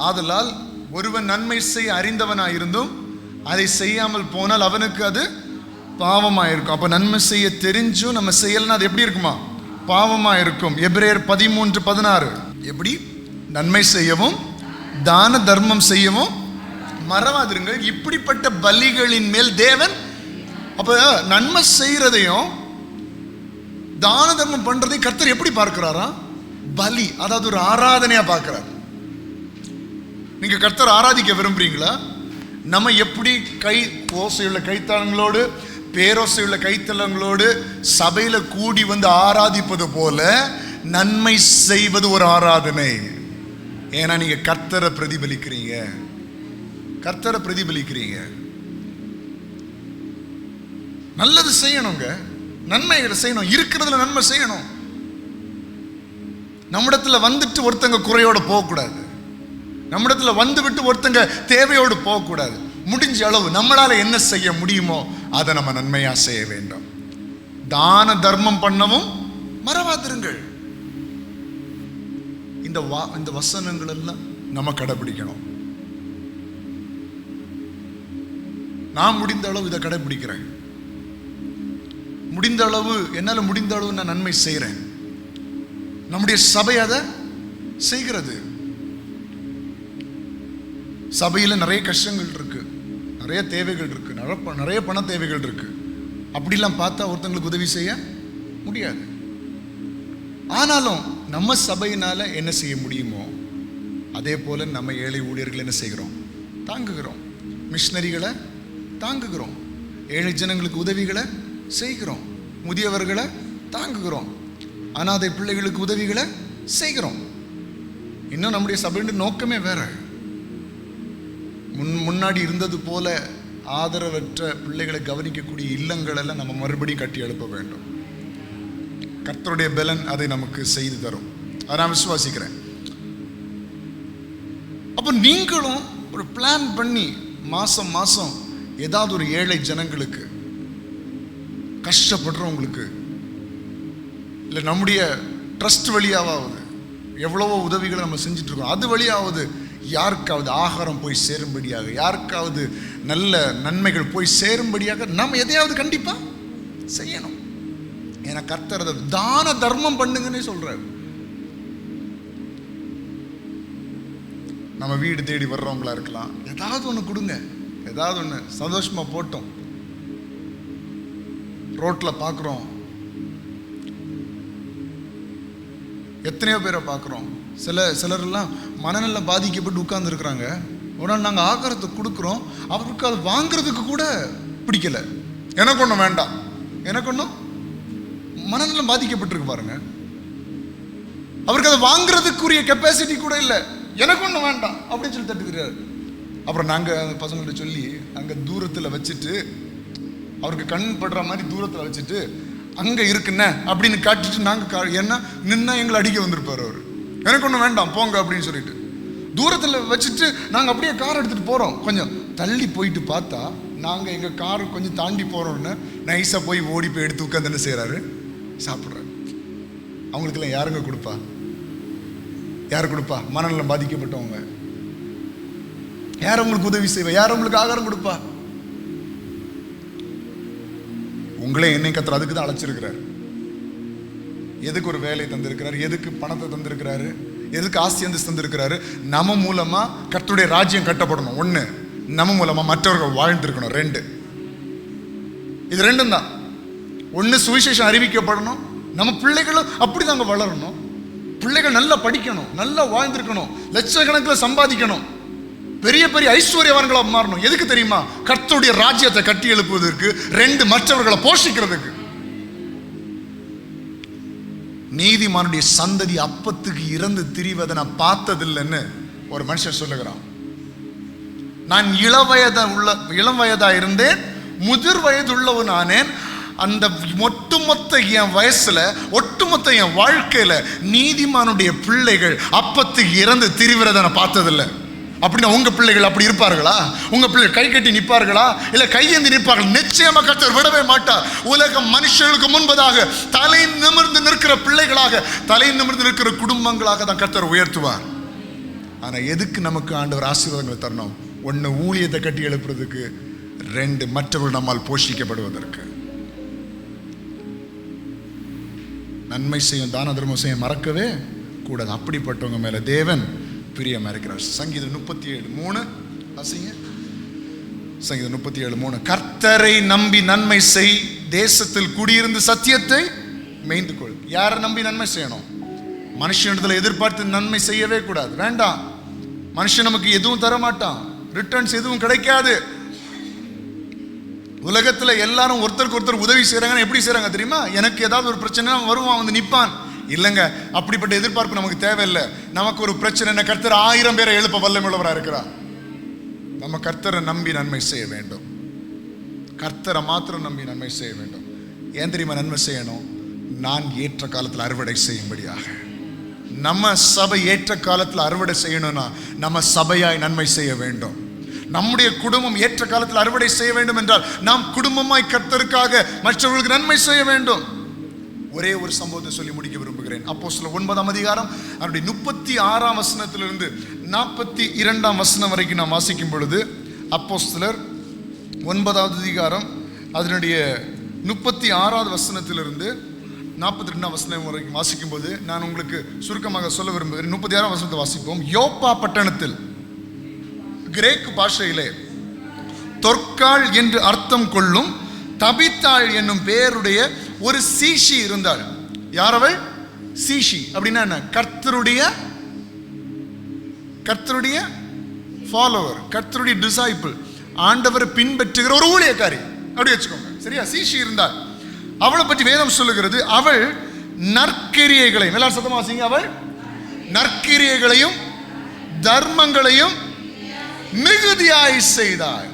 ஆதலால் ஒருவன் நன்மை செய்ய அறிந்தவனாயிருந்தும் அதை செய்யாமல் போனால் அவனுக்கு அது பாவமாயிருக்கும். அப்ப நன்மை செய்ய தெரிஞ்சும் நம்ம செய்யலன்னா அது எப்படி இருக்குமா? பாவமா இருக்கும். எபிரேயர் 13:16 எப்படி? நன்மை செய்யவும் தான தர்மம் செய்யவும் மறவாதிருங்கள், இப்படிப்பட்ட பலிகளின் மேல் தேவன். அப்ப நன்மை செய்யறதையும் தான தர்மம் பண்றதையும் கர்த்தர் எப்படி பார்க்கிறாரா? பலி, அதாவது ஒரு ஆராதனையா பார்க்கிறார். நீங்க கர்த்தர் ஆராதிக்க விரும்புறீங்களா? நம்ம எப்படி கை ஓசையுள்ள கைத்தாளங்களோடு, பேரோசையுள்ள கைத்தளங்களோடு சபையில கூடி வந்து ஆராதிப்பது போல நன்மை செய்வது ஒரு ஆராதனை. ஏன்னா நீங்க கர்த்தரை பிரதிபலிக்கிறீங்க, கர்த்தரை பிரதிபலிக்கிறீங்க. நல்லது செய்யணுங்க, நன்மைகளை செய்யணும், இருக்கிறதுல நன்மை செய்யணும். நம்மிடத்துல வந்துட்டு ஒருத்தங்க குறையோட போகக்கூடாது, நம்மிடத்துல வந்து விட்டு ஒருத்தங்க தேவையோடு போகக்கூடாது. முடிஞ்ச அளவு நம்மளால என்ன செய்ய முடியுமோ அதை நம்ம நன்மையா செய்ய வேண்டும். தான தர்மம் பண்ணவும் மறவாதிருங்கள். இந்த வசனங்கள் எல்லாம் நம்ம கடைபிடிக்கணும். நான் முடிந்த அளவு இதை கடைபிடிக்கிறேன். முடிந்த அளவு, என்னால முடிந்த அளவு நான் நன்மை செய்கிறேன். நம்முடைய சபை அதை செய்கிறது. சபையில நிறைய கஷ்டங்கள் இருக்கு, நிறைய தேவைகள் இருக்கு, நிறைய பண தேவைகள் இருக்கு. அப்படிலாம் பார்த்தா ஒருத்தங்களுக்கு உதவி செய்ய முடியாது. ஆனாலும் நம்ம சபையினால என்ன செய்ய முடியுமோ அதே போல நம்ம ஏழை ஊழியர்கள் என்ன செய்கிறோம்? தாங்குகிறோம். மிஷனரிகளை தாங்குகிறோம், ஏழை ஜனங்களுக்கு உதவிகளை செய்கிறோம், முதியவர்களை தாங்குகிறோம், அனாதை பிள்ளைகளுக்கு உதவிகளை செய்கிறோம். இன்னும் நம்முடைய சபையின் நோக்கமே வேற. முன்னாடி இருந்தது போல ஆதரவற்ற பிள்ளைகளை கவனிக்கக்கூடிய இல்லங்கள் எல்லாம் நம்ம மறுபடியும் கட்டி எழுப்ப வேண்டும். கர்த்தருடைய பலன் அதை நமக்கு செய்து தரும், அதை நான் விசுவாசிக்கிறேன். அப்போ நீங்களும் ஒரு பிளான் பண்ணி மாசம் மாசம் ஏதாவது ஒரு ஏழை ஜனங்களுக்கு, கஷ்டப்படுறவங்களுக்கு, இல்லை நம்முடைய ட்ரஸ்ட் வழியாவது எவ்வளவோ உதவிகளை நம்ம செஞ்சுட்டு இருக்கோம், அது வழியாவது யாருக்காவது ஆகாரம் போய் சேரும்படியாக, யாருக்காவது நல்ல நன்மைகள் போய் சேரும்படியாக நம்ம எதையாவது கண்டிப்பா செய்யணும். ஏன்னா கர்த்தர் தான தர்மம் பண்ணுங்கன்னு சொல்றாரு. நம்ம வீடு தேடி வர்றவங்களா இருக்கலாம். ஏதாவது ஒன்று கொடுங்க, ஏதாவது ஒன்று சந்தோஷமா போட்டோம். ரோட்ல பார்க்குறோம், எத்தனையோ பேரை பார்க்குறோம். சிலரெல்லாம் மனநல பாதிக்கப்பட்டு உட்கார்ந்து இருக்கிறாங்க. ஒரு நாள் நாங்கள் ஆகாரத்தை கொடுக்குறோம், அவருக்கு அது வாங்குறதுக்கு கூட பிடிக்கல. எனக்கு ஒன்றும் வேண்டாம், எனக்கு ஒன்றும் மனநலம் பாதிக்கப்பட்டிருக்கு பாருங்க. அவருக்கு அதை வாங்குறதுக்குரிய கெப்பாசிட்டி கூட இல்லை. எனக்கு ஒன்றும் வேண்டாம் அப்படின்னு சொல்லி தட்டுக்கிறாரு. அப்புறம் நாங்கள் அந்த பசங்கள்ட்ட சொல்லி அங்கே தூரத்தில் வச்சுட்டு, அவருக்கு கண் படுற மாதிரி தூரத்தில் வச்சுட்டு, அங்கே இருக்குண்ண அப்படின்னு காட்டிட்டு நாங்கள் என்ன நின்னா எங்களை அடிக்க வந்திருப்பார் அவர். எனக்கு ஒன்றும் வேண்டாம் போங்க அப்படின்னு சொல்லிட்டு தூரத்தில் வச்சுட்டு நாங்கள் அப்படியே கார் எடுத்துகிட்டு போகிறோம். கொஞ்சம் தள்ளி போயிட்டு பார்த்தா நாங்கள் எங்கள் காரு கொஞ்சம் தாண்டி போகிறோன்னு நைஸாக போய் ஓடி போய் எடுத்து உட்காந்து என்ன செய்கிறாரு, சாப்பிட்றாரு. அவங்களுக்கெல்லாம் யாருங்க கொடுப்பா? யார் கொடுப்பா? மனநலம் பாதிக்கப்பட்டவங்க. யார் உங்களுக்கு உதவி செய்வா? யார் உங்களுக்கு ஆகாரம் கொடுப்பா? உங்களே என்னை கர்த்தர் அதுக்கு தான் அழைச்சிருக்கிறார். எதுக்கு ஒரு வேலை தந்திருக்கிறாரு, எதுக்கு பணத்தை தந்திருக்கிறாரு, எதுக்கு ஆஸ்தி அந்தஸ்து தந்திருக்கிறாரு? நம்ம மூலமா கர்த்தருடைய ராஜ்யம் கட்டப்படணும். ஒண்ணு, நம்ம மூலமா மற்றவர்கள் வாழ்ந்திருக்கணும். ரெண்டு, இது ரெண்டும் தான். ஒண்ணு, சுவிசேஷம் அறிவிக்கப்படணும். நம்ம பிள்ளைகளும் அப்படிதாங்க வளரணும். பிள்ளைகள் நல்லா படிக்கணும், நல்லா வாழ்ந்திருக்கணும், லட்சக்கணக்கில் சம்பாதிக்கணும், பெரிய பெரிய ஐஸ்வர்யவான்களா மாறணும். எதுக்கு தெரியுமா? கர்த்தருடைய ராஜ்யத்தை கட்டி எழுப்புவதற்கு, ரெண்டு, மற்றவர்களை போஷிக்கிறதுக்கு. நீதிமானுடைய சந்ததி அப்பத்துக்கு இறந்து திரிவதை நான் பார்த்ததில்லைன்னு ஒரு மனுஷன் சொல்லுகிறான். நான் இளம் வயதா இருந்தேன், முதிர் வயது உள்ளவன் ஆனேன். அந்த ஒட்டுமொத்த என் வயசுல, ஒட்டுமொத்த என் வாழ்க்கையில நீதிமானுடைய பிள்ளைகள் அப்பத்துக்கு இறந்து திரிவதை நான் பார்த்ததில்லை. அப்படின்னா உங்க பிள்ளைகள் அப்படி இருப்பார்களா? உங்க பிள்ளைகள் கை கட்டி நிற்பார்களா? இல்ல கையேந்தி நிற்பார்கள்? நிச்சயமா கர்த்தர் விடவே மாட்டார். உலக மனுஷர்களுக்கு முன்பதாக தலை நிமிர்ந்து நிற்கிற பிள்ளைகளாக, தலை நிமிர்ந்து நிற்கிற குடும்பங்களாக தான் கர்த்தர் உயர்த்துவார். ஆனா எதுக்கு நமக்கு ஆண்டவர் ஆசீர்வாதங்களை தரணும்? ஒன்னு, ஊழியத்தை கட்டி எழுப்புறதுக்கு. ரெண்டு, மற்றவர்கள் நம்மால் போஷிக்கப்படுவதற்கு. நன்மை செய்யும், தான தர்மம் செய்ய மறக்கவே கூடாது. அப்படிப்பட்டவங்க மேல தேவன் பிரியமா இருக்கிறார். சங்கீதம் 37:3 வாசிங்க. சங்கீதம் 37:3, கர்த்தரை நம்பி நன்மை செய், தேசத்தில் குடியிருந்து சத்தியத்தை மேய்ந்து கொள். யாரை நம்பி நன்மை செய்யணும்? மனுஷனிடத்துல எதிர்பார்த்து நன்மை செய்யவே கூடாது. வேண்டாம். மனுஷன் நமக்கு எதுவும் தர மாட்டான், ரிட்டர்ன்ஸ் எதுவும் கிடைக்காது. உலகத்துல எல்லாரும் ஒருத்தருக்கு ஒருத்தர் உதவி செய்யறாங்க. எப்படி செய்யறாங்க தெரியுமா? எனக்கு ஏதாவது ஒரு பிரச்சனை வருவான், வந்து நிப்பான். இல்லைங்க, அப்படிப்பட்ட எதிர்பார்ப்பு நமக்கு தேவையில்லை. நமக்கு ஒரு பிரச்சனை, கர்த்தர் 1000 பேரை எழுப்ப வல்லமையுள்ளவராக இருக்கிறார். நம்ம கர்த்தரை நம்பி நன்மை செய்ய வேண்டும். கர்த்தரை மாத்திரம் நம்பி நன்மை செய்ய வேண்டும். ஏன் தெரியுமா நன்மை செய்யணும்? நான் ஏற்ற காலத்தில் அறுவடை செய்யும்படியாக. நம்ம சபை ஏற்ற காலத்தில் அறுவடை செய்யணும்னா நம்ம சபையாய் நன்மை செய்ய வேண்டும். நம்முடைய குடும்பம் ஏற்ற காலத்தில் அறுவடை செய்ய வேண்டும் என்றால் நாம் குடும்பமாய் கர்த்தருக்காக மற்றவர்களுக்கு நன்மை செய்ய வேண்டும். ஒரே ஒரு சம்பவத்தை சொல்லி முடிக்க விரும்புகிறேன். அப்போஸ்தலர் 9ஆம் அதிகாரம் அவருடைய 36ஆம் வசனத்திலிருந்து 42ஆம் வசனம் வரைக்கும் நாம் வாசிக்கும் பொழுது, அப்போஸ்தலர் 9ஆவது அதிகாரம் அதனுடைய 36ஆவது வசனத்திலிருந்து 42ஆம் வசனம் வரைக்கும் வாசிக்கும் போது நான் உங்களுக்கு சுருக்கமாக சொல்ல விரும்புகிறேன். 36ஆம் வசனத்தை வாசிப்போம். யோப்பா பட்டணத்தில் கிரேக்கு பாஷையிலே தொற்காள் என்று அர்த்தம் கொள்ளும் தபித்தாள் என்னும் பெயருடைய ஒரு சீஷி இருந்தாள். யார் அவள்? சீஷி அப்படின்னா என்ன? கர்த்தருடைய ஃபாலோவர், கர்த்தருடைய டிசைபிள், ஆண்டவரை பின்பற்றுகிற ஒரு ஊழியக்காரி அப்படி வச்சுக்கோங்க. சரியா? சீஷி இருந்தாள். அவளை பற்றி வேதம் சொல்லுகிறது, அவள் நற்கிரியைகளையும், எல்லாரும் சத்தமா வாசிங்க, அவள் நற்கிரியைகளையும் தர்மங்களையும் மிகுதியாய் செய்தாள்.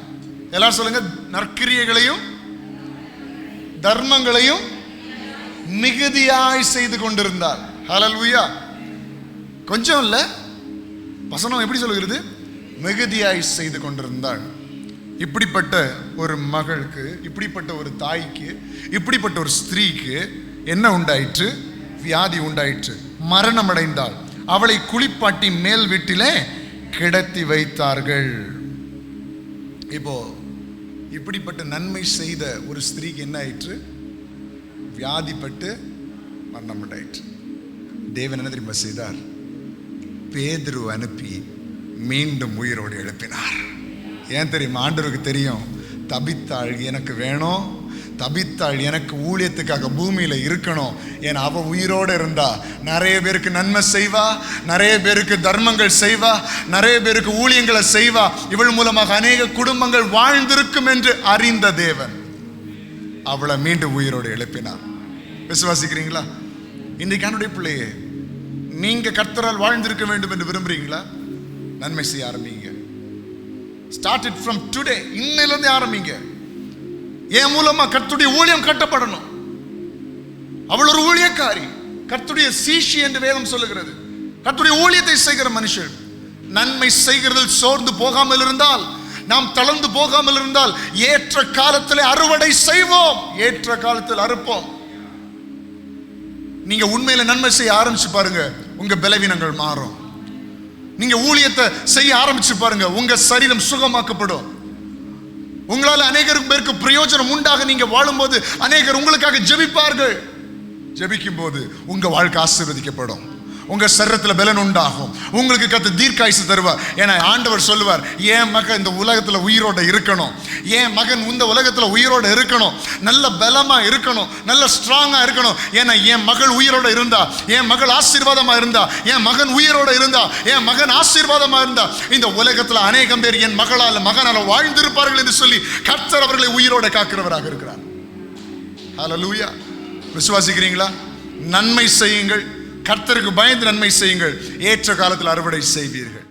எல்லாரும் சொல்லுங்க, நற்கிரியைகளையும் தர்மங்களையும் மிகுதியாய் செய்து கொண்டிருந்தாள். ஹல்லேலூயா. கொஞ்சம் இல்ல, வசனம் எப்படி சொல்லுகிறது? மிகுதியாய் செய்து கொண்டிருந்தாள். இப்படிப்பட்ட ஒரு மகளுக்கு, இப்படிப்பட்ட ஒரு தாய்க்கு, இப்படிப்பட்ட ஒரு ஸ்திரீக்கு என்ன உண்டாயிற்று? வியாதி உண்டாயிற்று. மரணம் அடைந்தாள். அவளை குளிப்பாட்டி மேல் வீட்டிலே கிடத்தி வைத்தார்கள். இப்போ இப்படிப்பட்ட நன்மை செய்த ஒரு ஸ்திரீக்கு என்ன ஆயிற்று? வியாதிப்பட்டு மரணம் அடையிற்று. தேவன் என்ன தெரியுமா செய்தார்? பேதுரு அனுப்பி மீண்டும் உயிரோடு எழுப்பினார். ஏன் தெரியுமா? ஆண்டவருக்கு தெரியும், தபித்தாள் எனக்கு வேணும், தபித்தாள் எனக்கு ஊழியத்துக்காக பூமியில இருக்கணும். ஏன்னா அவ உயிரோடு இருந்தா நிறைய பேருக்கு நன்மை செய்வா, நிறைய பேருக்கு தர்மங்கள் செய்வா, நிறைய பேருக்கு ஊழியங்களை செய்வா. இவள் மூலமாக அநேக குடும்பங்கள் வாழ்ந்திருக்கும் என்று அறிந்த தேவன் அவளை மீண்டும் உயிரோடு எழுப்பினார். விசுவாசிக்கிறீங்களா? இன்றைக்கு என்னுடைய பிள்ளையே, நீங்க கர்த்தரால் வாழ்ந்திருக்க வேண்டும் என்று விரும்புறீங்களா? நன்மை செய்ய ஆரம்பிங்க. Start it from today. இன்னையிலிருந்து ஆரம்பிங்க. என் மூலமா கர்த்தருடைய ஊழியம் கட்டப்படணும். அவள் ஒரு ஊழியக்காரி, கர்த்தருடைய சீஷி என்று வேதம் சொல்லுகிறது. கர்த்தருடைய ஊழியத்தை செய்கிற மனுஷன். நன்மை செய்கிறதில் சோர்ந்து போகாமல் இருந்தால், நாம் தளர்ந்து போகாமல் இருந்தால், ஏற்ற காலத்தில் அறுவடை செய்வோம், ஏற்ற காலத்தில் அறுப்போம். நீங்க உண்மையில நன்மை செய்ய ஆரம்பிச்சு பாருங்க, உங்க பலவீனங்கள் மாறும். நீங்க ஊழியத்தை செய்ய ஆரம்பிச்சு பாருங்க, உங்க சரீரம் சுகமாக்கப்படும். உங்களால் அநேகருக்கு பேருக்கு பிரயோஜனம் உண்டாக நீங்க வாழும்போது அநேகர் உங்களுக்காக ஜெபிப்பார்கள். ஜெபிக்கும் போது உங்க வாழ்க்கை ஆசீர்வதிக்கப்படும். உங்க சரீரத்தில் பலன் உண்டாகும். உங்களுக்கு கர்த்தர் தீர்க்காயுசு தருவார். ஏன்னா ஆண்டவர் சொல்லுவார், என் மகன் இந்த உலகத்துல உயிரோட இருக்கணும், என் மகன் இந்த உலகத்துல உயிரோட இருக்கணும், நல்ல பலமா இருக்கணும், நல்ல ஸ்ட்ராங்கா இருக்கணும். ஏன்னா என் மகள் உயிரோட இருந்தா, என் மகள் ஆசீர்வாதமா இருந்தா, என் மகன் உயிரோட இருந்தா, என் மகன் ஆசீர்வாதமா இருந்தா, இந்த உலகத்துல அநேகம் பேர் என் மகனால வாழ்ந்திருப்பார்கள் என்று சொல்லி கர்த்தர் அவர்களை உயிரோட காக்கிறவராக இருக்கிறார். ஹல்லேலூயா. விசுவாசிக்கிறீங்களா? நன்மை செய்யுங்கள், கர்த்தருக்கு பயந்து நன்மை செய்யுங்கள், ஏற்ற காலத்தில் அறுவடை செய்வீர்கள்.